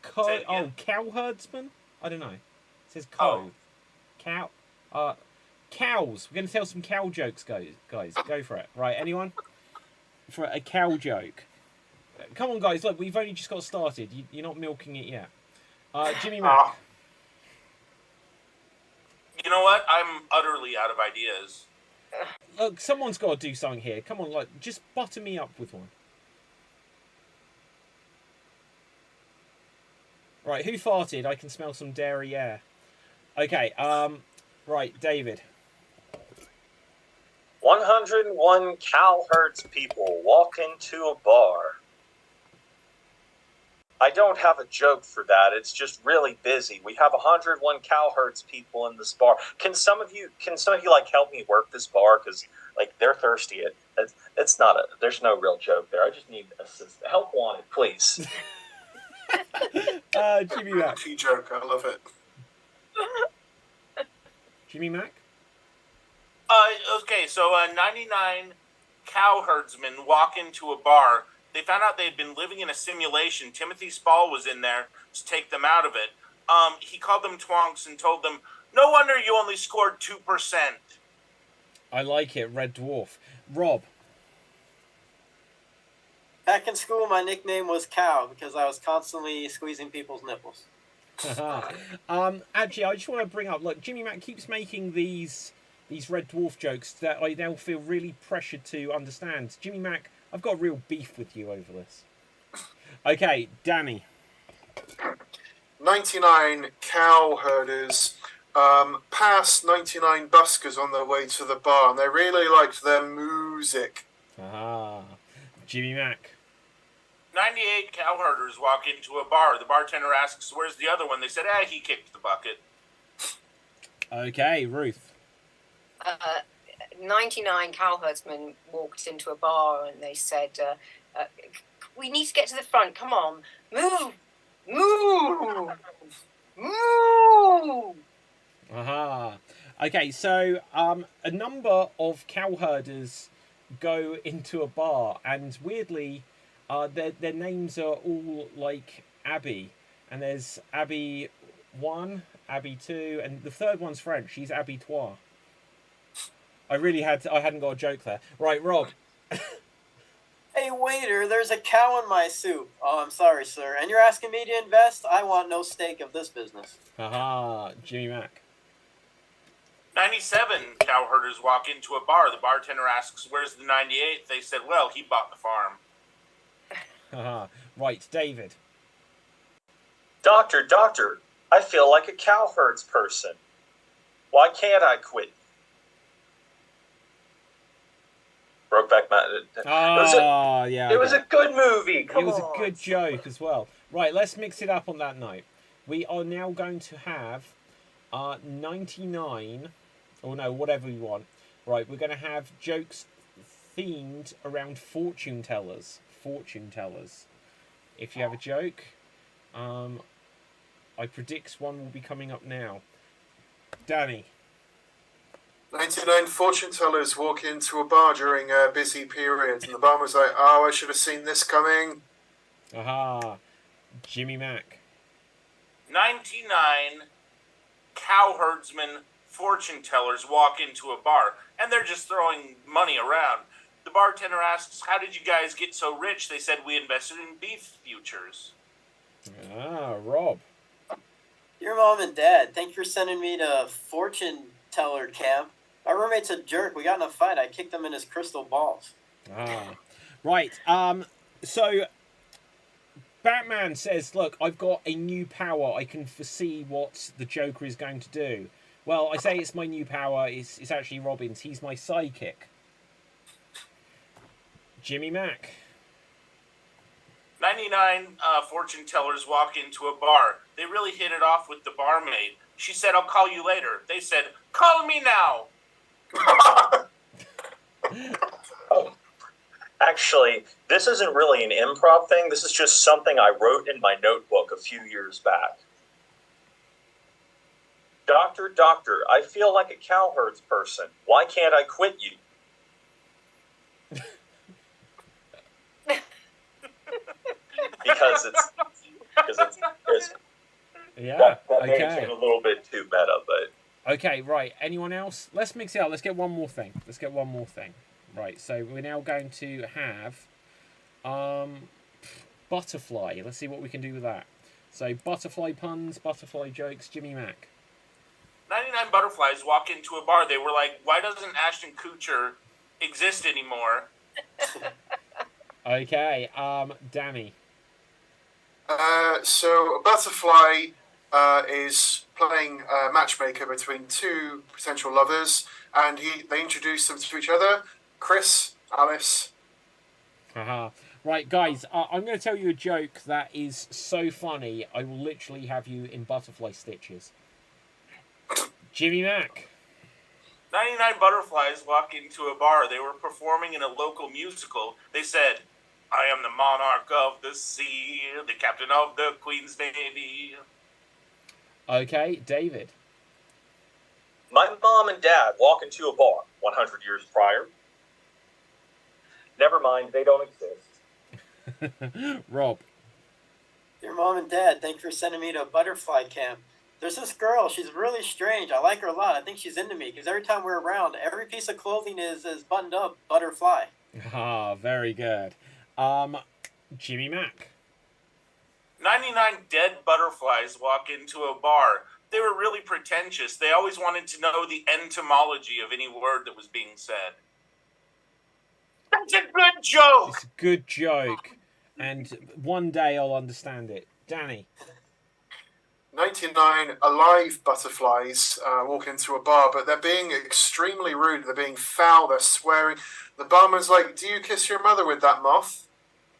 Cow herdsman? I don't know. It says co. Oh. Cow. Cows. We're going to tell some cow jokes, guys. Go for it. Right, anyone? For a cow joke. Come on, guys. Look, we've only just got started. You're not milking it yet. Jimmy Mac. You know what? I'm utterly out of ideas. Look, someone's got to do something here. Come on, like, just butter me up with one. Right, who farted? I can smell some dairy air. Okay, right, David. 101 cowherds people walk into a bar. I don't have a joke for that. It's just really busy. We have 101 cowherds people in this bar. Can some of you like help me work this bar? Because like they're thirsty. It's not a. There's no real joke there. I just need assist. Help wanted, please. Jimmy Mac. Joke, I love it. Jimmy Mac. Okay, so 99 cowherdsmen walk into a bar. They found out they had been living in a simulation. Timothy Spall was in there to take them out of it. He called them twonks and told them, no wonder you only scored 2%. I like it, Red Dwarf. Rob. Back in school, my nickname was Cow because I was constantly squeezing people's nipples. Actually, I just want to bring up, look, Jimmy Mac keeps making these Red Dwarf jokes that I now feel really pressured to understand. Jimmy Mac, I've got a real beef with you over this. Okay, Danny. 99 cow herders passed 99 buskers on their way to the bar, and they really liked their music. Jimmy Mac. 98 cowherders walk into a bar. The bartender asks, where's the other one? They said, he kicked the bucket. Okay, Ruth. 99 cowherdsmen walked into a bar and they said, we need to get to the front. Come on. Move. Move. Move. Okay, so a number of cowherders go into a bar, and weirdly, their names are all like Abby. And there's Abby 1, Abby 2, and the third one's French. She's Abby Trois. I hadn't got a joke there. Right, Rob. Hey, waiter, there's a cow in my soup. Oh, I'm sorry, sir. And you're asking me to invest? I want no stake of this business. Jimmy Mac. 97 cowherders walk into a bar. The bartender asks, where's the 98th? They said, well, he bought the farm. Right, David. Doctor, I feel like a cowherds person. Why can't I quit? Brokeback Mountain. It was a good movie. Come on. It was a good joke as well. Right, let's mix it up on that note. We are now going to have 99, or no, whatever we want. Right, we're going to have jokes themed around fortune tellers. Fortune tellers. If you have a joke, I predict one will be coming up now. Danny. 99 fortune tellers walk into a bar during a busy period, and the barman was like, oh, I should have seen this coming. Jimmy Mac. 99 cowherdsmen fortune tellers walk into a bar, and they're just throwing money around. The bartender asks, how did you guys get so rich? They said, we invested in beef futures. Ah, Rob. Dear Mom and Dad, thank you for sending me to fortune teller camp. My roommate's a jerk. We got in a fight. I kicked him in his crystal balls. Ah, right. So Batman says, look, I've got a new power. I can foresee what the Joker is going to do. Well, I say it's my new power. It's actually Robin's. He's my sidekick. Jimmy Mack. 99 fortune tellers walk into a bar. They really hit it off with the barmaid. She said, I'll call you later. They said, call me now. Oh, actually, this isn't really an improv thing. This is just something I wrote in my notebook a few years back. Doctor, doctor, I feel like a cowherds person. Why can't I quit you? because it's Yeah, that may okay. seem a little bit too meta, but Okay, right. Anyone else? Let's mix it up. Let's get one more thing. Right, so we're now going to have butterfly. Let's see what we can do with that. So butterfly puns, butterfly jokes, Jimmy Mack. 99 butterflies walk into a bar. They were like, why doesn't Ashton Kutcher exist anymore? Okay, Danny. So a butterfly is playing matchmaker between two potential lovers, and they introduce them to each other. Chris, Alice. Haha. Right, guys, I'm going to tell you a joke that is so funny, I will literally have you in butterfly stitches. Jimmy Mack. 99 butterflies walk into a bar. They were performing in a local musical. They said, I am the monarch of the sea, the captain of the Queen's Navy. Okay, David. my mom and dad walk into a bar 100 years prior. Never mind, they don't exist. Rob. Dear Mom and Dad, thanks for sending me to butterfly camp. There's this girl. She's really strange. I like her a lot. I think she's into me because every time we're around, every piece of clothing is buttoned up. Butterfly. Ah, very good. Jimmy Mack. 99 dead butterflies walk into a bar. They were really pretentious. They always wanted to know the etymology of any word that was being said. That's a good joke! It's a good joke. And one day I'll understand it. Danny. 99 alive butterflies walk into a bar, but they're being extremely rude. They're being foul. They're swearing. The barman's like, "Do you kiss your mother with that moth?"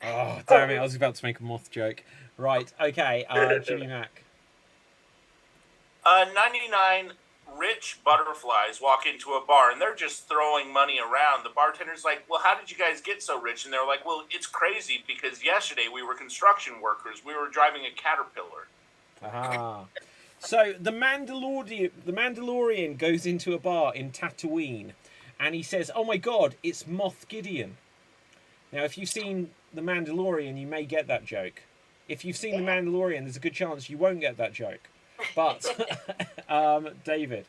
Oh, damn it. I was about to make a moth joke. Right, okay. Jimmy Mack. 99 rich butterflies walk into a bar and they're just throwing money around. The bartender's like, well, how did you guys get so rich? And they're like, well, it's crazy because yesterday we were construction workers. We were driving a Caterpillar. Ah. So the Mandalorian goes into a bar in Tatooine and he says, oh my god, it's Moff Gideon. Now, if you've seen The Mandalorian, you may get that joke. If you've seen The Mandalorian, there's a good chance you won't get that joke. But, David.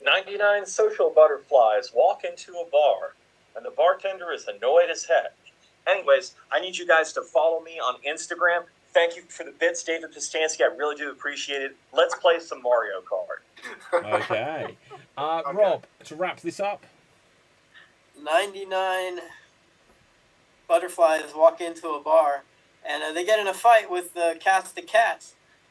99 social butterflies walk into a bar, and the bartender is annoyed as heck. Anyways, I need you guys to follow me on Instagram. Thank you for the bits, David Pistansky. I really do appreciate it. Let's play some Mario Kart. Okay. Rob, to wrap this up. 99 butterflies walk into a bar, and they get in a fight with the cats.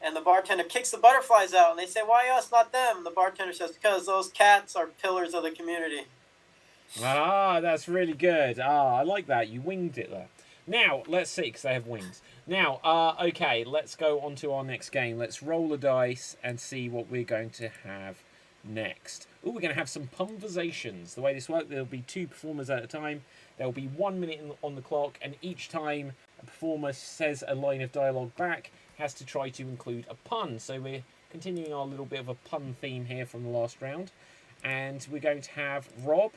And the bartender kicks the butterflies out, and they say, why us, not them? The bartender says, because those cats are pillars of the community. Ah, that's really good. Ah, I like that. You winged it there. Now, let's see, because they have wings. Now, okay, let's go on to our next game. Let's roll the dice and see what we're going to have next. Oh, we're going to have some conversations. The way this works, there'll be 2 performers at a time. There'll be 1 minute on the clock, and each time a performer says a line of dialogue back, has to try to include a pun. So we're continuing our little bit of a pun theme here from the last round. And we're going to have Rob,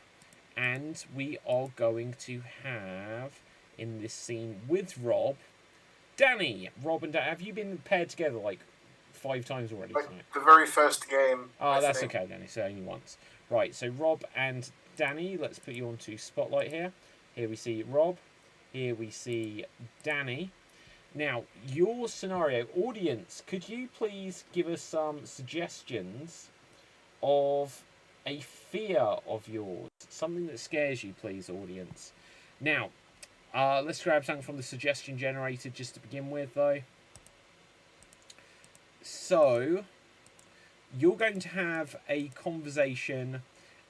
and we are going to have, in this scene with Rob, Danny. Rob and Danny, have you been paired together, like, 5 times already Like tonight. the very first game. Oh, I that's think. okay then. It's only once. Right, so Rob and Danny, let's put you onto Spotlight here. Here we see Rob. Here we see Danny. Now, your scenario, audience, could you please give us some suggestions of a fear of yours? Something that scares you, please, audience. Now, let's grab something from the suggestion generator just to begin with, though. So, you're going to have a conversation,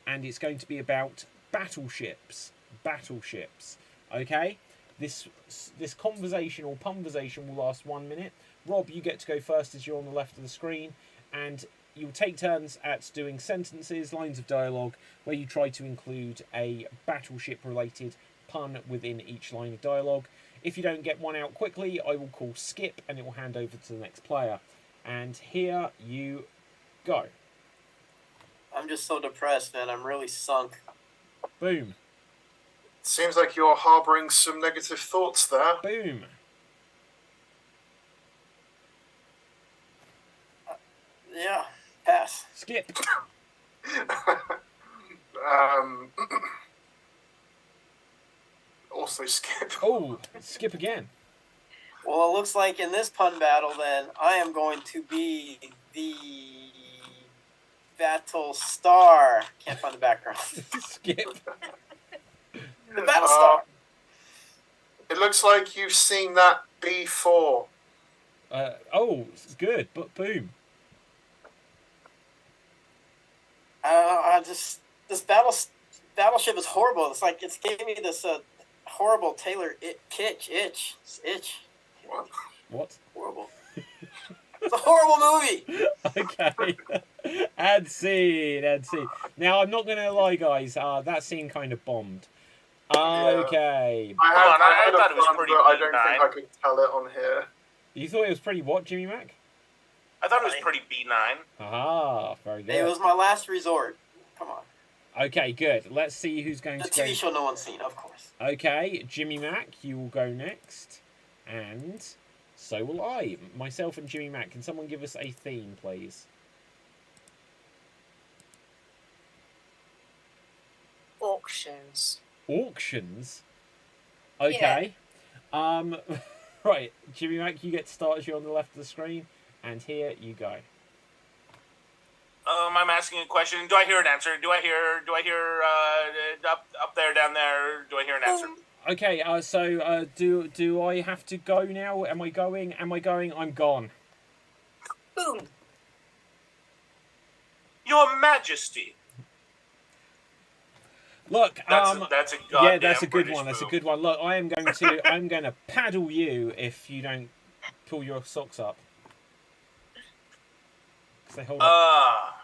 and it's going to be about battleships. Battleships. Okay? This conversation or conversation will last 1 minute. Rob, you get to go first as you're on the left of the screen, and you'll take turns at doing sentences, lines of dialogue, where you try to include a battleship-related pun within each line of dialogue. If you don't get one out quickly, I will call skip, and it will hand over to the next player. And here you go. I'm just so depressed, man. I'm really sunk. Boom. Seems like you're harboring some negative thoughts there. Boom. Yeah, pass. Skip. Also skip. Oh, skip again. Well, it looks like in this pun battle, then, I am going to be the battle star. Can't find the background. Skip. The battle star. It looks like you've seen that before. Oh, good, but boom. This battleship is horrible. It's like it's giving me this horrible Taylor itch. What? Horrible. It's a horrible movie. Okay. Add scene. Now, I'm not going to lie, guys. That scene kind of bombed. Okay. I thought it was pretty I don't benign. think I could tell it on here. You thought it was pretty what, Jimmy Mac? I thought it was pretty B9. Ah, very good. It was my last resort. Come on. Okay, good. Let's see who's going The to go. TV show no one's seen, of course. Okay, Jimmy Mac, you will go next. And so will I. Myself and Jimmy Mac. Can someone give us a theme, please? Auctions. Auctions? Okay. Right, Jimmy Mac, you get to start as you're on the left of the screen. And here you go. I'm asking a question. Do I hear an answer? Do I hear up there, down there? Do I hear an answer? Okay, so do I have to go now? Am I going? I'm gone. Boom. Your Majesty. Look, That's a goddamn yeah, that's a good British one. That's a move. good one. Look, I'm going to paddle you if you don't pull your socks up. Say hold up.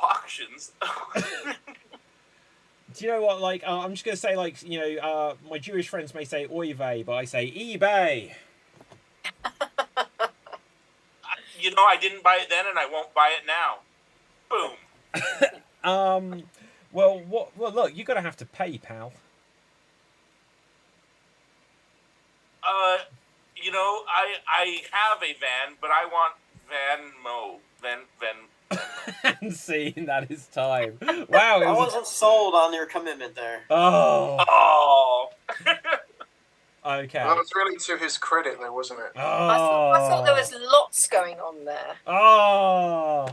Auctions. Do you know what? Like, I'm just gonna say, like, my Jewish friends may say oy vey, but I say eBay. I didn't buy it then, and I won't buy it now. Boom. Well, look, you're gonna have to pay, pal. I have a van, but I want Venmo. And seeing that is time. Wow, I wasn't sold on your commitment there. Oh. Oh. Okay. That was really to his credit, though, wasn't it? Oh. I thought there was lots going on there. Oh.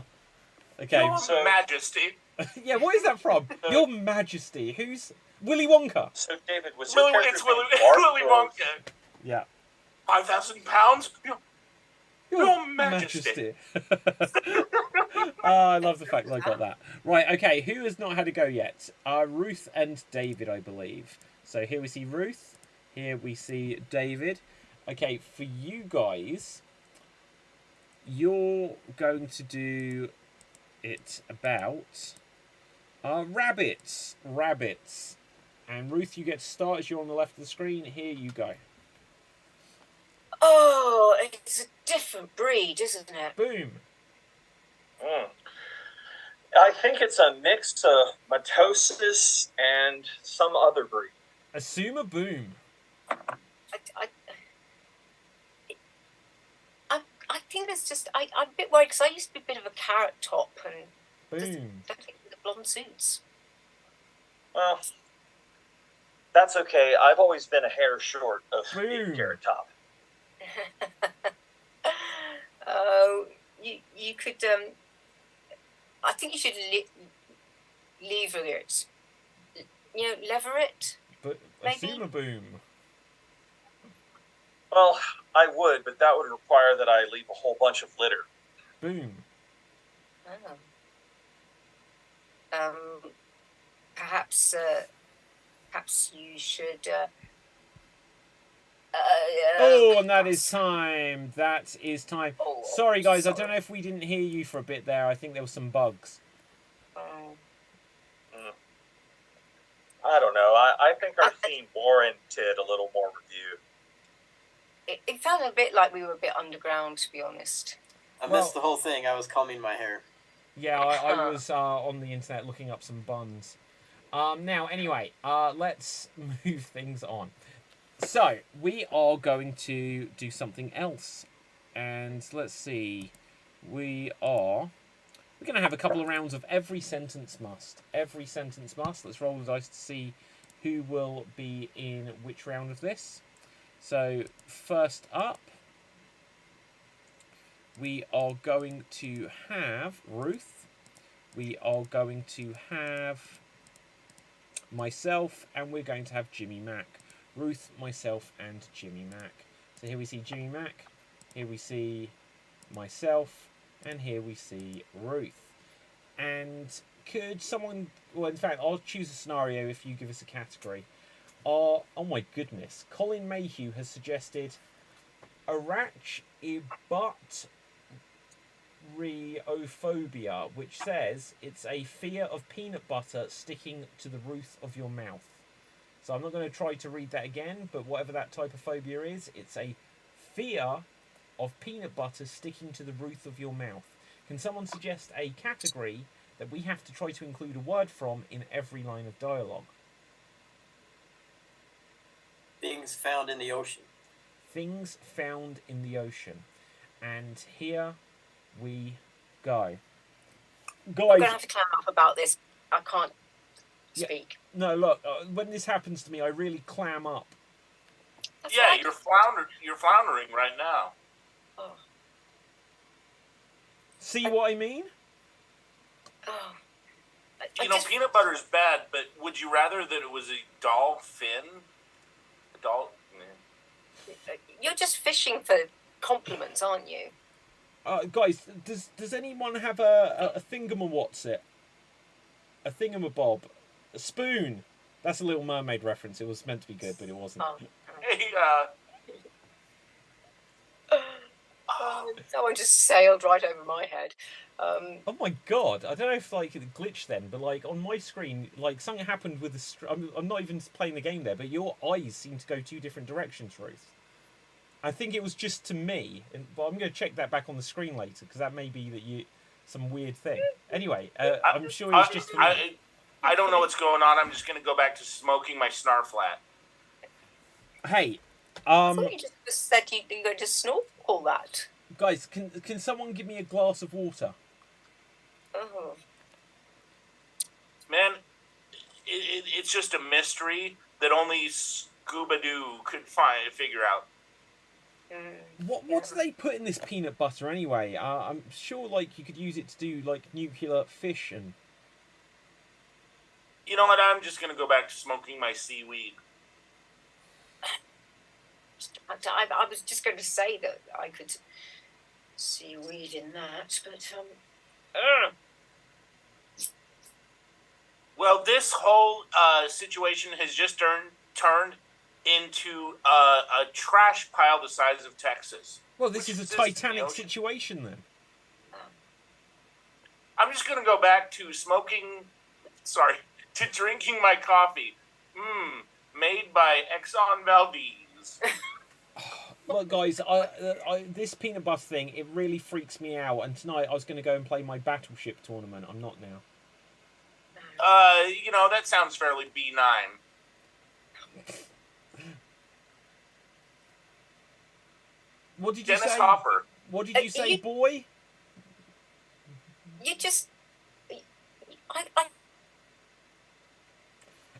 Okay. Your Majesty. Yeah, what is that from? Your Majesty. Who's Willy Wonka? So, David, was It's Willy Wonka. Yeah. 5,000 pounds. Your Majesty. I love the fact that I got that. Right, okay, who has not had a go yet? Ruth and David, I believe. So here we see Ruth. Here we see David. Okay, for you guys, you're going to do it about rabbits. Rabbits. And Ruth, you get to start as you're on the left of the screen. Here you go. Oh, it's a different breed, isn't it? Boom. I think it's a mix of mitosis and some other breed. Assume a boom. I I think there's just I'm a bit worried because I used to be a bit of a carrot top and Boom. don't think the blonde suits. Well, that's okay. I've always been a hair short of being Boom. Carrot Top. Oh, you could I think you should lever it. Lever it. But Maybe. Asuma boom. Well, I would, but that would require that I leave a whole bunch of litter. Boom. Perhaps you should. Oh, and that is time. That is time. Oh, Sorry, guys. I sorry. don't know if we didn't hear you for a bit there. I think there were some bugs. I don't know. I think our theme warranted a little more review. It felt a bit like we were a bit underground, to be honest. I missed the whole thing. I was combing my hair. Yeah, I was on the internet looking up some buns. Now, anyway, let's move things on. So, we are going to do something else. And let's see. We're going to have a couple of rounds of every sentence must. Every sentence must. Let's roll the dice to see who will be in which round of this. So, first up, we are going to have Ruth. We are going to have myself, and we're going to have Jimmy Mac. Ruth, myself, and Jimmy Mac. So here we see Jimmy Mac, here we see myself, and here we see Ruth. And could someone... Well, in fact, I'll choose a scenario if you give us a category. Oh my goodness. Colin Mayhew has suggested arachibutyriophobia, which says it's a fear of peanut butter sticking to the roof of your mouth. So I'm not going to try to read that again, but whatever that type of phobia is, it's a fear of peanut butter sticking to the roof of your mouth. Can someone suggest a category that we have to try to include a word from in every line of dialogue? Things found in the ocean. Things found in the ocean. And here we go. I'm Guys, going to have to clam up about this. I can't speak. no, look, when this happens to me, I really clam up. That's Yeah, right. you're floundering right now. Oh. See what I mean? Oh. Peanut butter is bad, but would you rather that it was a dolphin? You're just fishing for compliments, aren't you? Guys, does anyone have a thingamawhat's-it? A thingamabob? A spoon? That's a Little Mermaid reference. It was meant to be good, but it wasn't. Hey, Someone just sailed right over my head. Oh my god! I don't know if it glitched then, but on my screen, something happened with the. I'm not even playing the game there, but your eyes seem to go two different directions, Ruth. I think it was just to me, but I'm going to check that back on the screen later because that may be some weird thing. Anyway, I'm sure it's just for me. I don't know what's going on. I'm just going to go back to smoking my snarflat. Hey, I thought you just said you're going to snorkel that. Guys, can someone give me a glass of water? Oh. Man, it's just a mystery that only Scuba-Doo could figure out. What do they put in this peanut butter anyway? I'm sure you could use it to do nuclear fission. You know what? I'm just going to go back to smoking my seaweed. I was just going to say that I could see weed in that, but Well, this whole situation has just turned into a trash pile the size of Texas. Well, this is a Titanic situation then. I'm just going to go back to to drinking my coffee. Made by Exxon Valdez. Look, guys, this peanut butter thing, it really freaks me out. And tonight I was going to go and play my Battleship tournament. I'm not now. That sounds fairly benign. What did you Dennis say? Hopper. What did you say, boy? You just... I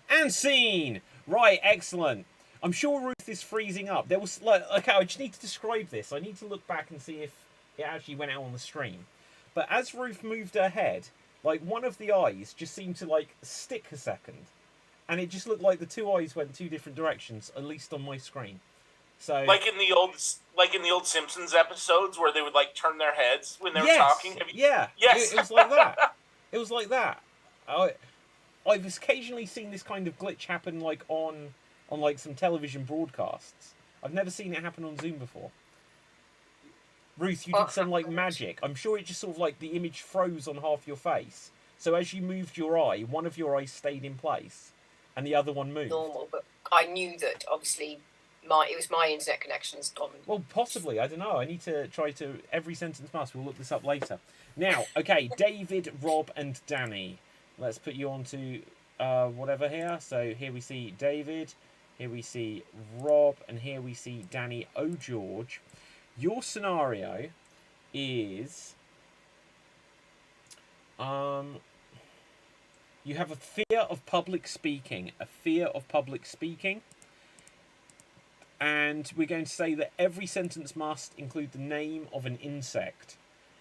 And scene! Right, excellent. I'm sure Ruth is freezing up. There was, like, okay, I just need to describe this. I need to look back and see if it actually went out on the stream. But as Ruth moved her head, like, one of the eyes just seemed to, like, stick a second. And it just looked like the two eyes went two different directions, at least on my screen. So, Like in the old Simpsons episodes where they would like turn their heads when they were talking. Yeah. Yes. It was like that. It was like that. I've occasionally seen this kind of glitch happen like on like some television broadcasts. I've never seen it happen on Zoom before. Ruth, you did some like magic. I'm sure it just sort of like the image froze on half your face. So as you moved your eye, one of your eyes stayed in place and the other one moved. normal, but I knew that obviously it was my internet connections gone. Well, possibly. I don't know. I need to try to... Every sentence must. We'll look this up later. Now, okay, David, Rob, and Danny. Let's put you on to whatever here. So here we see David, here we see Rob, and here we see Danny. Oh, George. Your scenario is... you have a fear of public speaking. A fear of public speaking. And we're going to say that every sentence must include the name of an insect.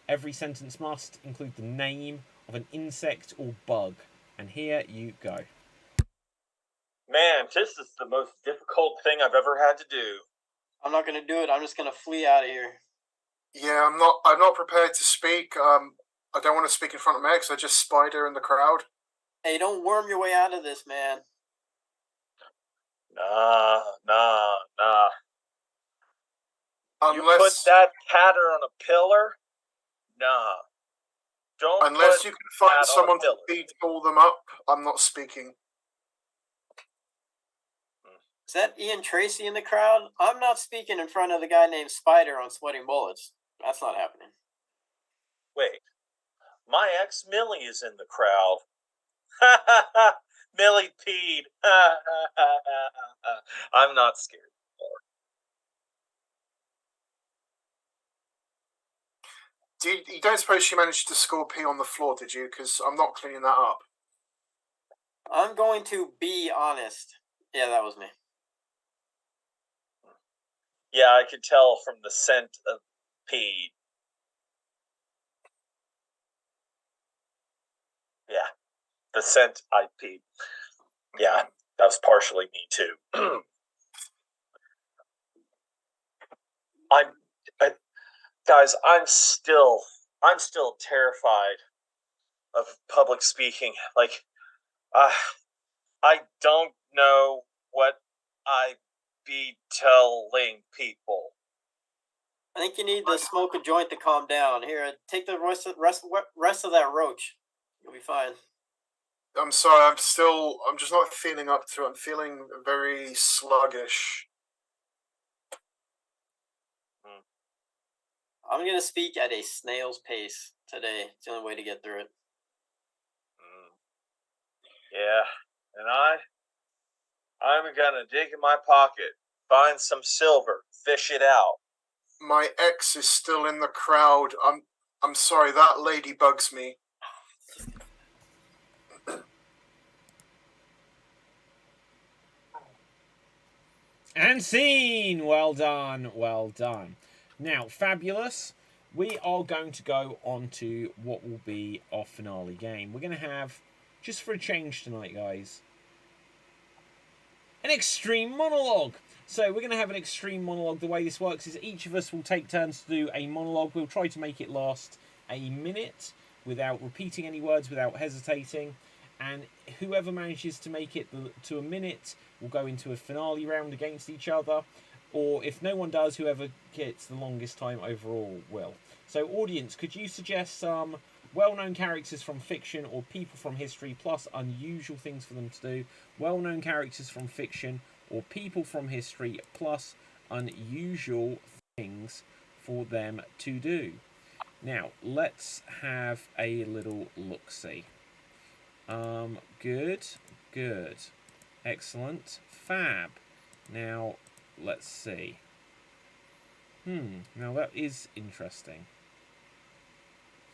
Every sentence must include the name of an insect or bug. And here you go. Man, this is the most difficult thing I've ever had to do. I'm not gonna do it. I'm just gonna flee out of here. Yeah, I'm not prepared to speak. I don't want to speak in front of Max. I just spider in the crowd. Hey, don't worm your way out of this, man. Nah. You Unless put that catter on a pillar? Nah. Don't unless put you can find that on a someone to pillar. feed all them up, I'm not speaking. Is that Ian Tracy in the crowd? I'm not speaking in front of the guy named Spider on Sweating Bullets. That's not happening. Wait. My ex Millie is in the crowd. Millie peed. I'm not scared anymore. You don't suppose she managed to score pee on the floor, did you? Because I'm not cleaning that up. I'm going to be honest. Yeah, that was me. Yeah, I could tell from the scent of pee. Yeah, the scent I peed. Yeah, that was partially me too. Guys, I'm still terrified of public speaking. Like, I don't know what I be telling people. I think you need to smoke a joint to calm down. Here, take the rest of that roach. You'll be fine. I'm sorry, I'm just not feeling up to it. I'm feeling very sluggish. I'm going to speak at a snail's pace today. It's the only way to get through it. Yeah, and I'm gonna dig in my pocket, find some silver, fish it out. My ex is still in the crowd. I'm sorry, that lady bugs me. And scene! Well done, well done. Now, fabulous. We are going to go on to what will be our finale game. We're going to have, just for a change tonight, guys, an extreme monologue. So we're going to have an extreme monologue. The way this works is each of us will take turns to do a monologue. We'll try to make it last a minute without repeating any words, without hesitating. And whoever manages to make it to a minute will go into a finale round against each other. Or if no one does, whoever gets the longest time overall will. So audience, could you suggest some well-known characters from fiction or people from history, plus unusual things for them to do? Well-known characters from fiction or people from history, plus unusual things for them to do. Now, let's have a little look-see. Good. Excellent. Fab. Now, let's see. Now that is interesting.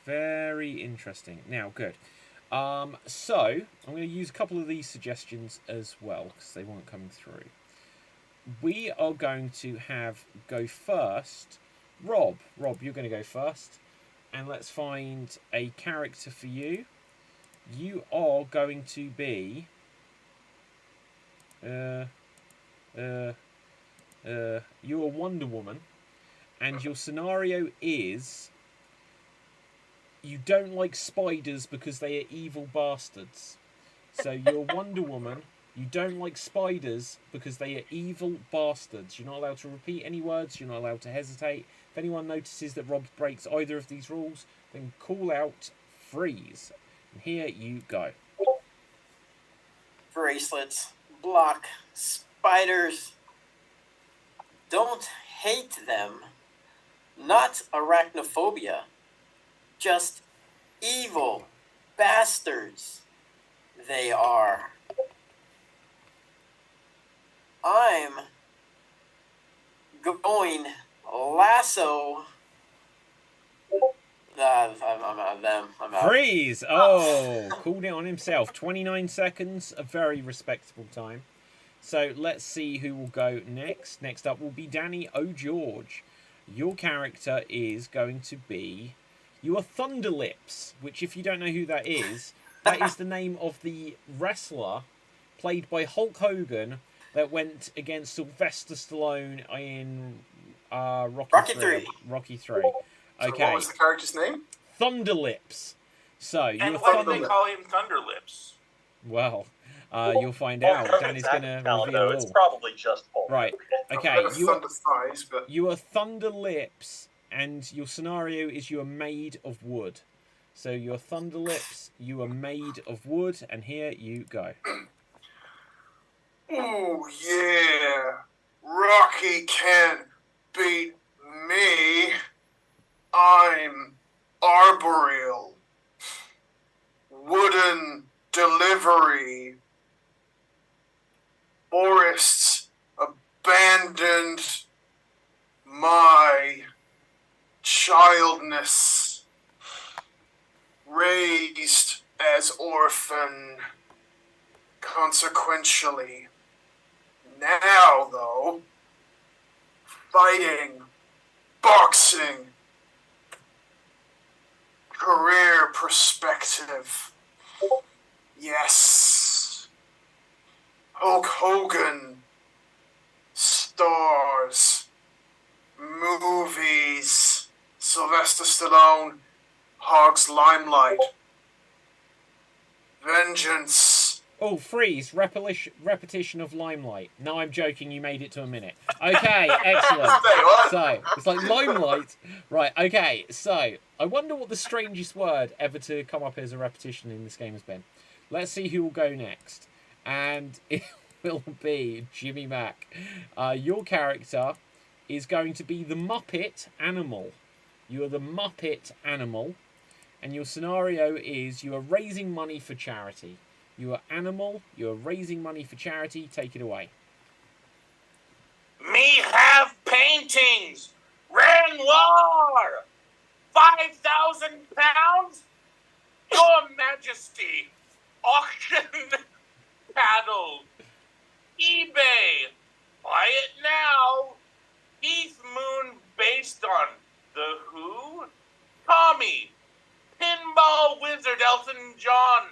Very interesting. Now, good. So, I'm going to use a couple of these suggestions as well, because they weren't coming through. We are going to go first. Rob, you're going to go first. And let's find a character for you. You are going to be... you're Wonder Woman. And your scenario is... You don't like spiders because they are evil bastards. So you're Wonder Woman. You don't like spiders because they are evil bastards. You're not allowed to repeat any words. You're not allowed to hesitate. If anyone notices that Rob breaks either of these rules, then call out freeze. And here you go. Bracelets, block, spiders. Don't hate them. Not arachnophobia. Just evil bastards. They are. I'm going lasso. I'm out. Freeze! Oh, called it on himself. 29 seconds, a very respectable time. So let's see who will go next. Next up will be Danny O'George. Your character is going to be... You are Thunderlips, which if you don't know who that is the name of the wrestler played by Hulk Hogan that went against Sylvester Stallone in Rocky 3. Rocky 3. Okay. So what was the character's name? Thunderlips. So And you're why did they call him Thunderlips? Well, you'll find out. Danny's going to reveal It's all. probably just Hulk. Right. I've Okay. heard of Thunder Thighs, but You are Thunderlips, and your scenario is you are made of wood. So you're Thunderlips, you are made of wood, and here you go. oh yeah, Rocky can't beat me. I'm arboreal. Wooden delivery. Forests abandoned my childness. Raised as orphan. Consequentially. Now, though, fighting, boxing, career perspective. Yes. Hulk Hogan. Stars. Movies. Sylvester Stallone. Hogs Limelight. Vengeance. Oh, freeze. Repetition of Limelight. No, I'm joking. You made it to a minute. Okay, excellent. So, it's like Limelight. Right, okay. So, I wonder what the strangest word ever to come up as a repetition in this game has been. Let's see who will go next. And it will be Jimmy Mack. Your character is going to be the Muppet Animal. You are the Muppet Animal. And your scenario is you are raising money for charity. You are animal, you are raising money for charity. Take it away. Me have paintings. Renoir. 5,000 pounds. Your Majesty. Auction. Paddle. eBay. Buy it now. Heath Moon based on The Who. Tommy. Pinball Wizard Elton John.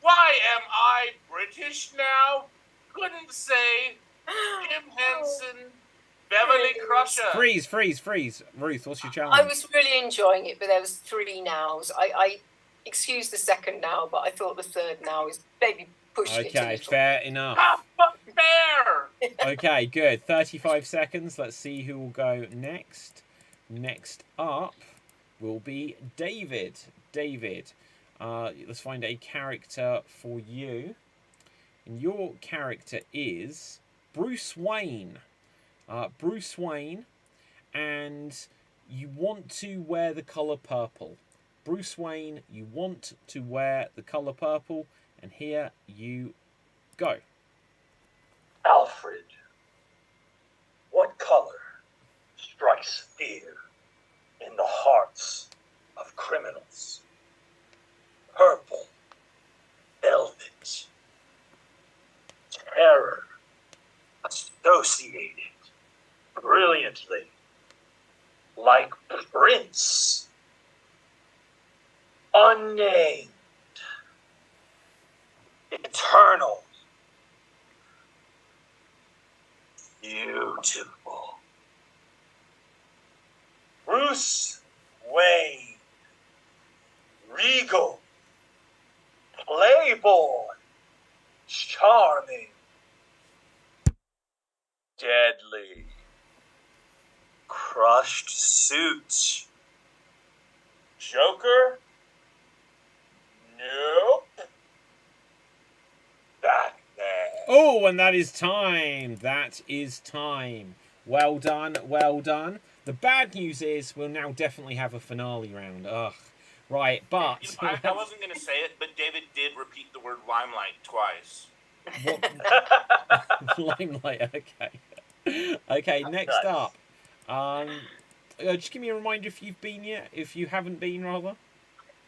Why am I British now? Couldn't say. Jim Henson. Beverly Crusher. Freeze. Ruth, what's your challenge? I was really enjoying it, but there was 3 nows. I excuse the second now, but I thought the third now is maybe pushing it a Okay, little. fair enough. Ah, but fair. Okay, good. 35 seconds. Let's see who will go next. Next up will be David. Let's find a character for you. And your character is Bruce Wayne. Bruce Wayne, and you want to wear the colour purple. Bruce Wayne, you want to wear the colour purple, and here you go. Alfred, what color strikes strikes fear in the hearts of criminals. Purple, velvet, terror, associated brilliantly, like Prince, unnamed, eternal, beautiful. Bruce Wayne, regal, playboy, charming, deadly, crushed suit. Joker? Nope. Batman. Oh, and that is time. That is time. Well done, well done. The bad news is we'll now definitely have a finale round. Ugh. Right, but... I wasn't going to say it, but David did repeat the word limelight twice. Limelight, okay. Okay, next Nice. up. Just give me a reminder if you've been yet. If you haven't been, rather.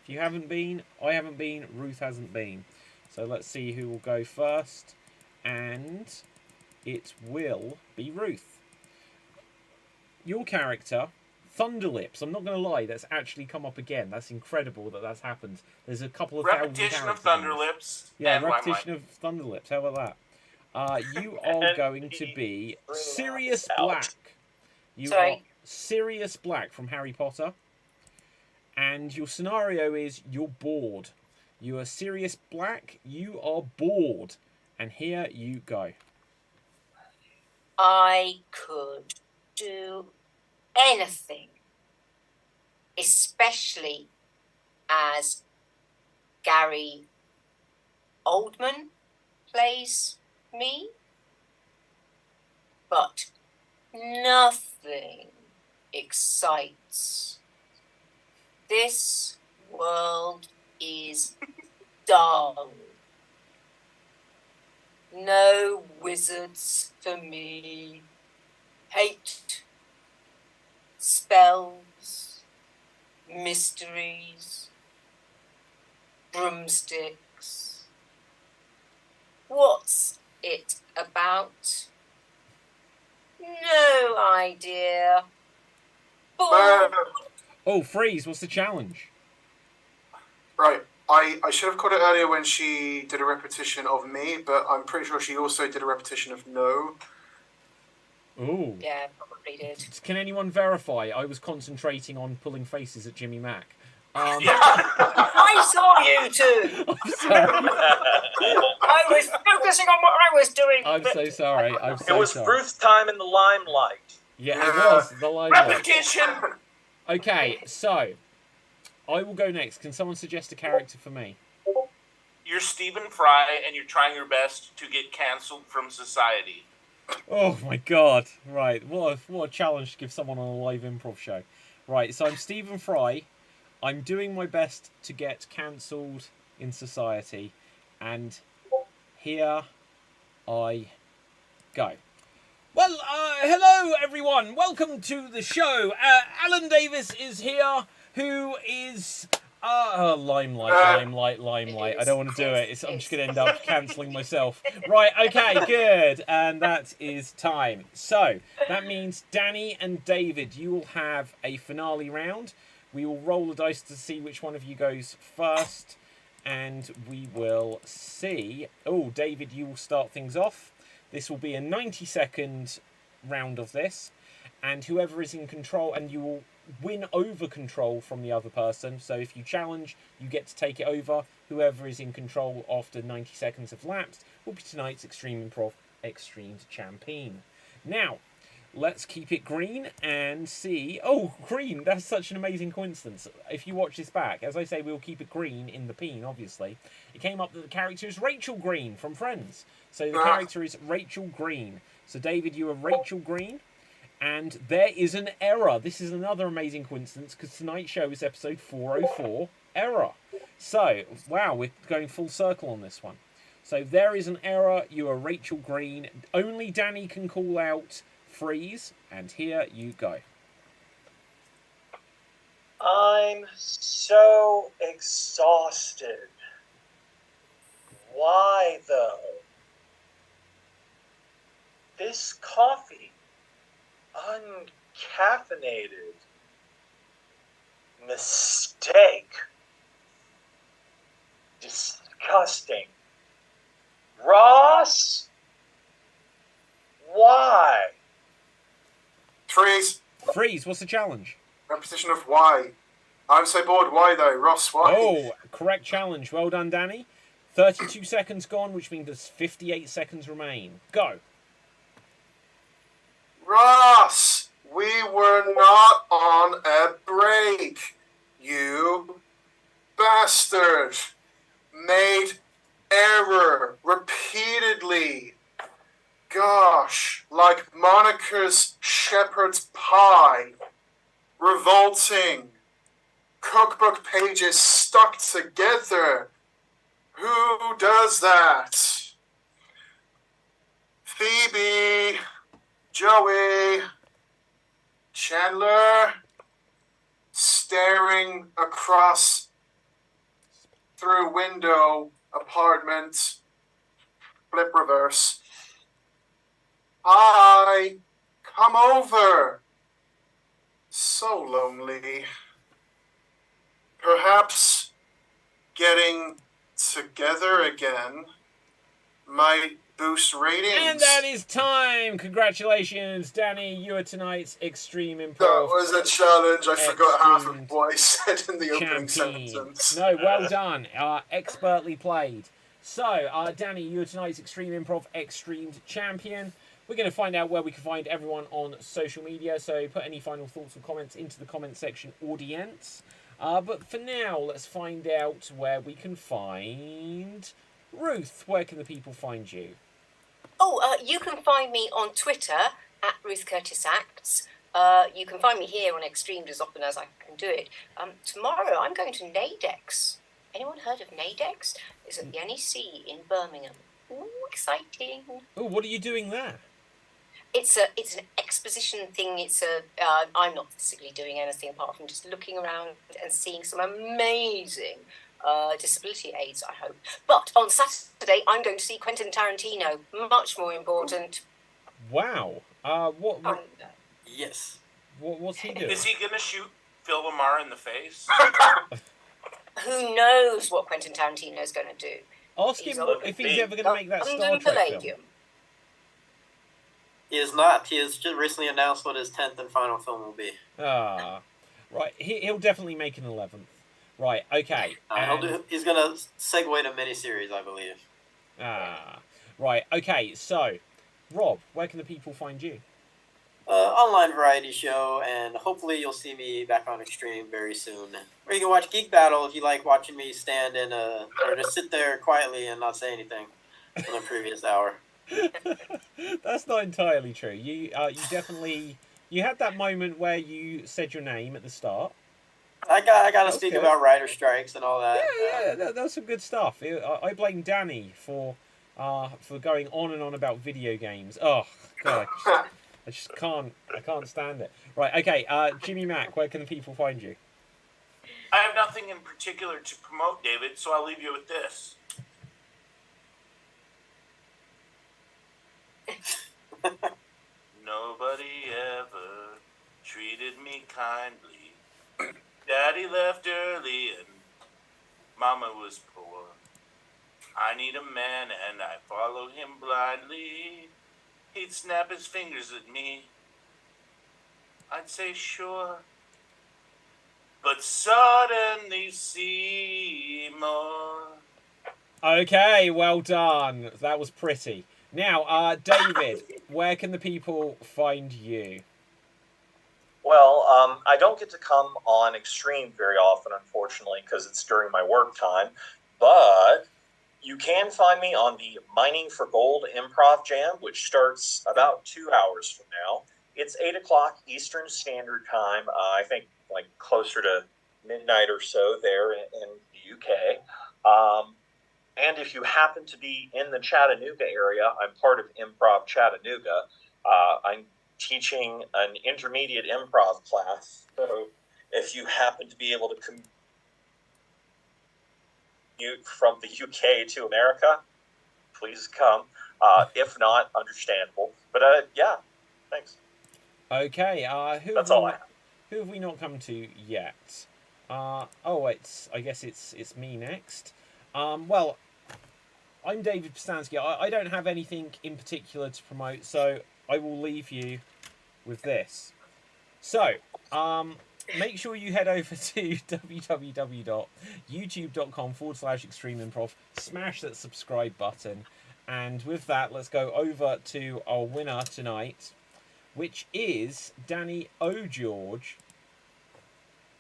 If you haven't been, I haven't been, Ruth hasn't been. So let's see who will go first. And it will be Ruth. Your character, Thunderlips. I'm not going to lie, that's actually come up again. That's incredible that that's happened. There's a couple of Repetition of Thunderlips. Yeah, and repetition Limelight. of Thunderlips. How about that? You are going to be Sirius Black. You are Sirius Black from Harry Potter. And your scenario is you're bored. You are Sirius Black. You are bored. And here you go. I could do anything, especially as Gary Oldman plays me, but nothing excites. This world is dull. No wizards for me. Hate, spells, mysteries, broomsticks. What's it about? No idea. Bored. Oh, Freeze, what's the challenge? Right. I should have caught it earlier when she did a repetition of me, but I'm pretty sure she also did a repetition of no. Ooh. Yeah, probably did. Can anyone verify? I was concentrating on pulling faces at Jimmy Mack. I saw you too. I'm sorry. I was focusing on what I was doing. I'm so sorry. I'm so It was sorry. Ruth's time in the limelight. Yeah, it was. The limelight. Repetition! Okay, so I will go next. Can someone suggest a character for me? You're Stephen Fry, and you're trying your best to get cancelled from society. Oh my god. Right, what a challenge to give someone on a live improv show. Right, so I'm Stephen Fry. I'm doing my best to get cancelled in society. And here I go. Well, hello everyone. Welcome to the show. Alan Davis is here, who is... limelight. I don't want to do it. I'm just going to end up cancelling myself. Right, okay, good. And that is time. So, that means Danny and David, you will have a finale round. We will roll the dice to see which one of you goes first. And we will see... Oh, David, you will start things off. This will be a 90-second round of this. And whoever is in control... And you will win over control from the other person. So if you challenge, you get to take it over. Whoever is in control after 90 seconds have lapsed will be tonight's Extreme Improv Xstreamed champion. Now, let's keep it green and see... Oh, green! That's such an amazing coincidence. If you watch this back, as I say, we'll keep it green in the peen, obviously. It came up that the character is Rachel Green from Friends. So the character is Rachel Green. So David, you are Rachel Green. And there is an error. This is another amazing coincidence because tonight's show is episode 404, error. So, wow, we're going full circle on this one. So there is an error. You are Rachel Green. Only Danny can call out freeze. And here you go. I'm so exhausted. Why, though? This coffee, uncaffeinated. Mistake. Disgusting. Ross? Why? Freeze. Freeze, what's the challenge? Repetition of why. I'm so bored. Why though, Ross? Why? Oh, correct challenge. Well done, Danny. 32 seconds gone, which means there's 58 seconds remain. Go. Ross, we were not on a break. You bastard. Made error repeatedly. Gosh, like Monica's shepherd's pie. Revolting. Cookbook pages stuck together. Who does that? Phoebe, Joey, Chandler, staring across through window, apartment, flip reverse. Hi, come over. So lonely. Perhaps getting together again might boost ratings. And that is time. Congratulations, Danny. You are tonight's Extreme Improv. That was a challenge. I forgot half of Extremed what I said in the opening champion. sentence. No, well done. Expertly played. So, Danny, you are tonight's Extreme Improv Extremed champion. We're going to find out where we can find everyone on social media. So put any final thoughts or comments into the comment section, audience. But for now, let's find out where we can find Ruth. Where can the people find you? Oh, you can find me on Twitter at Ruth Curtis Acts. You can find me here on Extremed as often as I can do it. Tomorrow I'm going to Nadex. Anyone heard of Nadex? It's at the NEC in Birmingham. Ooh, exciting! Oh, what are you doing there? It's an exposition thing. I'm not physically doing anything apart from just looking around and seeing some amazing disability aids, I hope. But on Saturday, I'm going to see Quentin Tarantino. Much more important. Wow. Yes. What's he doing? Is he going to shoot Phil Lamar in the face? Who knows what Quentin Tarantino is going to do? Ask him if he's ever going to make that Star London Trek film. Palladium. He is not. He has just recently announced what his 10th and final film will be. Right. He'll definitely make an 11th. Right, okay. He's going to segue to miniseries, I believe. Right, okay. So, Rob, where can the people find you? Online variety show, and hopefully you'll see me back on Extreme very soon. Or you can watch Geek Battle if you like watching me stand or just sit there quietly and not say anything for the previous hour. That's not entirely true. You definitely had that moment where you said your name at the start. I got to speak about writer strikes and all that. Yeah, that's some good stuff. I blame Danny for going on and on about video games. Oh God, I just can't stand it. Right, okay. Jimmy Mack, where can the people find you? I have nothing in particular to promote, David, so I'll leave you with this. Nobody ever treated me kindly. Daddy left early and Mama was poor. I need a man and I follow him blindly. He'd snap his fingers at me. I'd say sure. But suddenly see more. Okay, well done. That was pretty. Now, David, where can the people find you? Well, I don't get to come on Extreme very often, unfortunately, because it's during my work time. But you can find me on the Mining for Gold Improv Jam, which starts about 2 hours from now. It's 8 o'clock Eastern Standard Time. I think like closer to midnight or so there in the UK. And if you happen to be in the Chattanooga area, I'm part of Improv Chattanooga. I'm teaching an intermediate improv class. So If you happen to be able to commute from the UK to America, please come. If not, understandable. But yeah, thanks. Okay. That's all I have. Who have we not come to yet? I guess it's me next. Well, I'm David Postanski. I don't have anything in particular to promote, so I will leave you with this. So, make sure you head over to www.youtube.com/extremeimprov, smash that subscribe button, and with that, let's go over to our winner tonight, which is Danny O'George.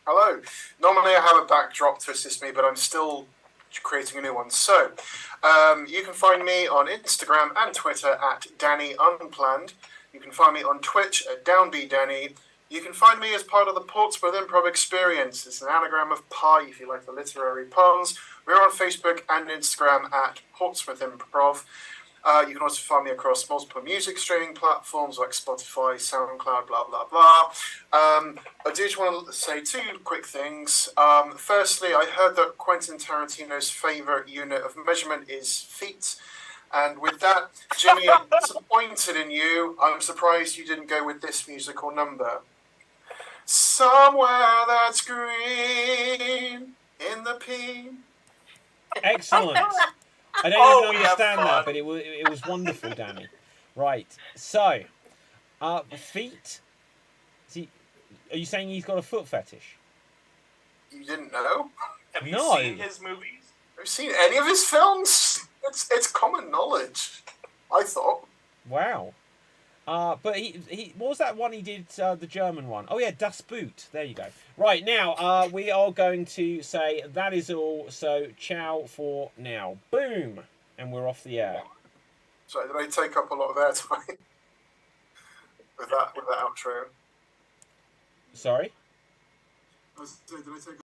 Hello. Normally I have a backdrop to assist me, but I'm still creating a new one. So, you can find me on Instagram and Twitter at Danny Unplanned. You can find me on Twitch at DownBDanny. You can find me as part of the Portsmouth Improv Experience. It's an anagram of pie, if you like the literary puns. We're on Facebook and Instagram at Portsmouth Improv. You can also find me across multiple music streaming platforms like Spotify, SoundCloud, blah, blah, blah. I do just want to say two quick things. Firstly, I heard that Quentin Tarantino's favourite unit of measurement is feet. And with that, Jimmy, I'm disappointed in you. I'm surprised you didn't go with this musical number. Somewhere that's green in the pea. Excellent. I don't even understand that, but it was wonderful, Danny. Right. So, feet. Are you saying he's got a foot fetish? You didn't know? Have you No. seen his movies? Have you seen any of his films? It's common knowledge, I thought. Wow. But he what was that one he did, the German one? Oh yeah, Das Boot. There you go. Right, now, we are going to say that is all, so ciao for now. Boom! And we're off the air. Sorry, did I take up a lot of airtime with that outro? Sorry? Did I take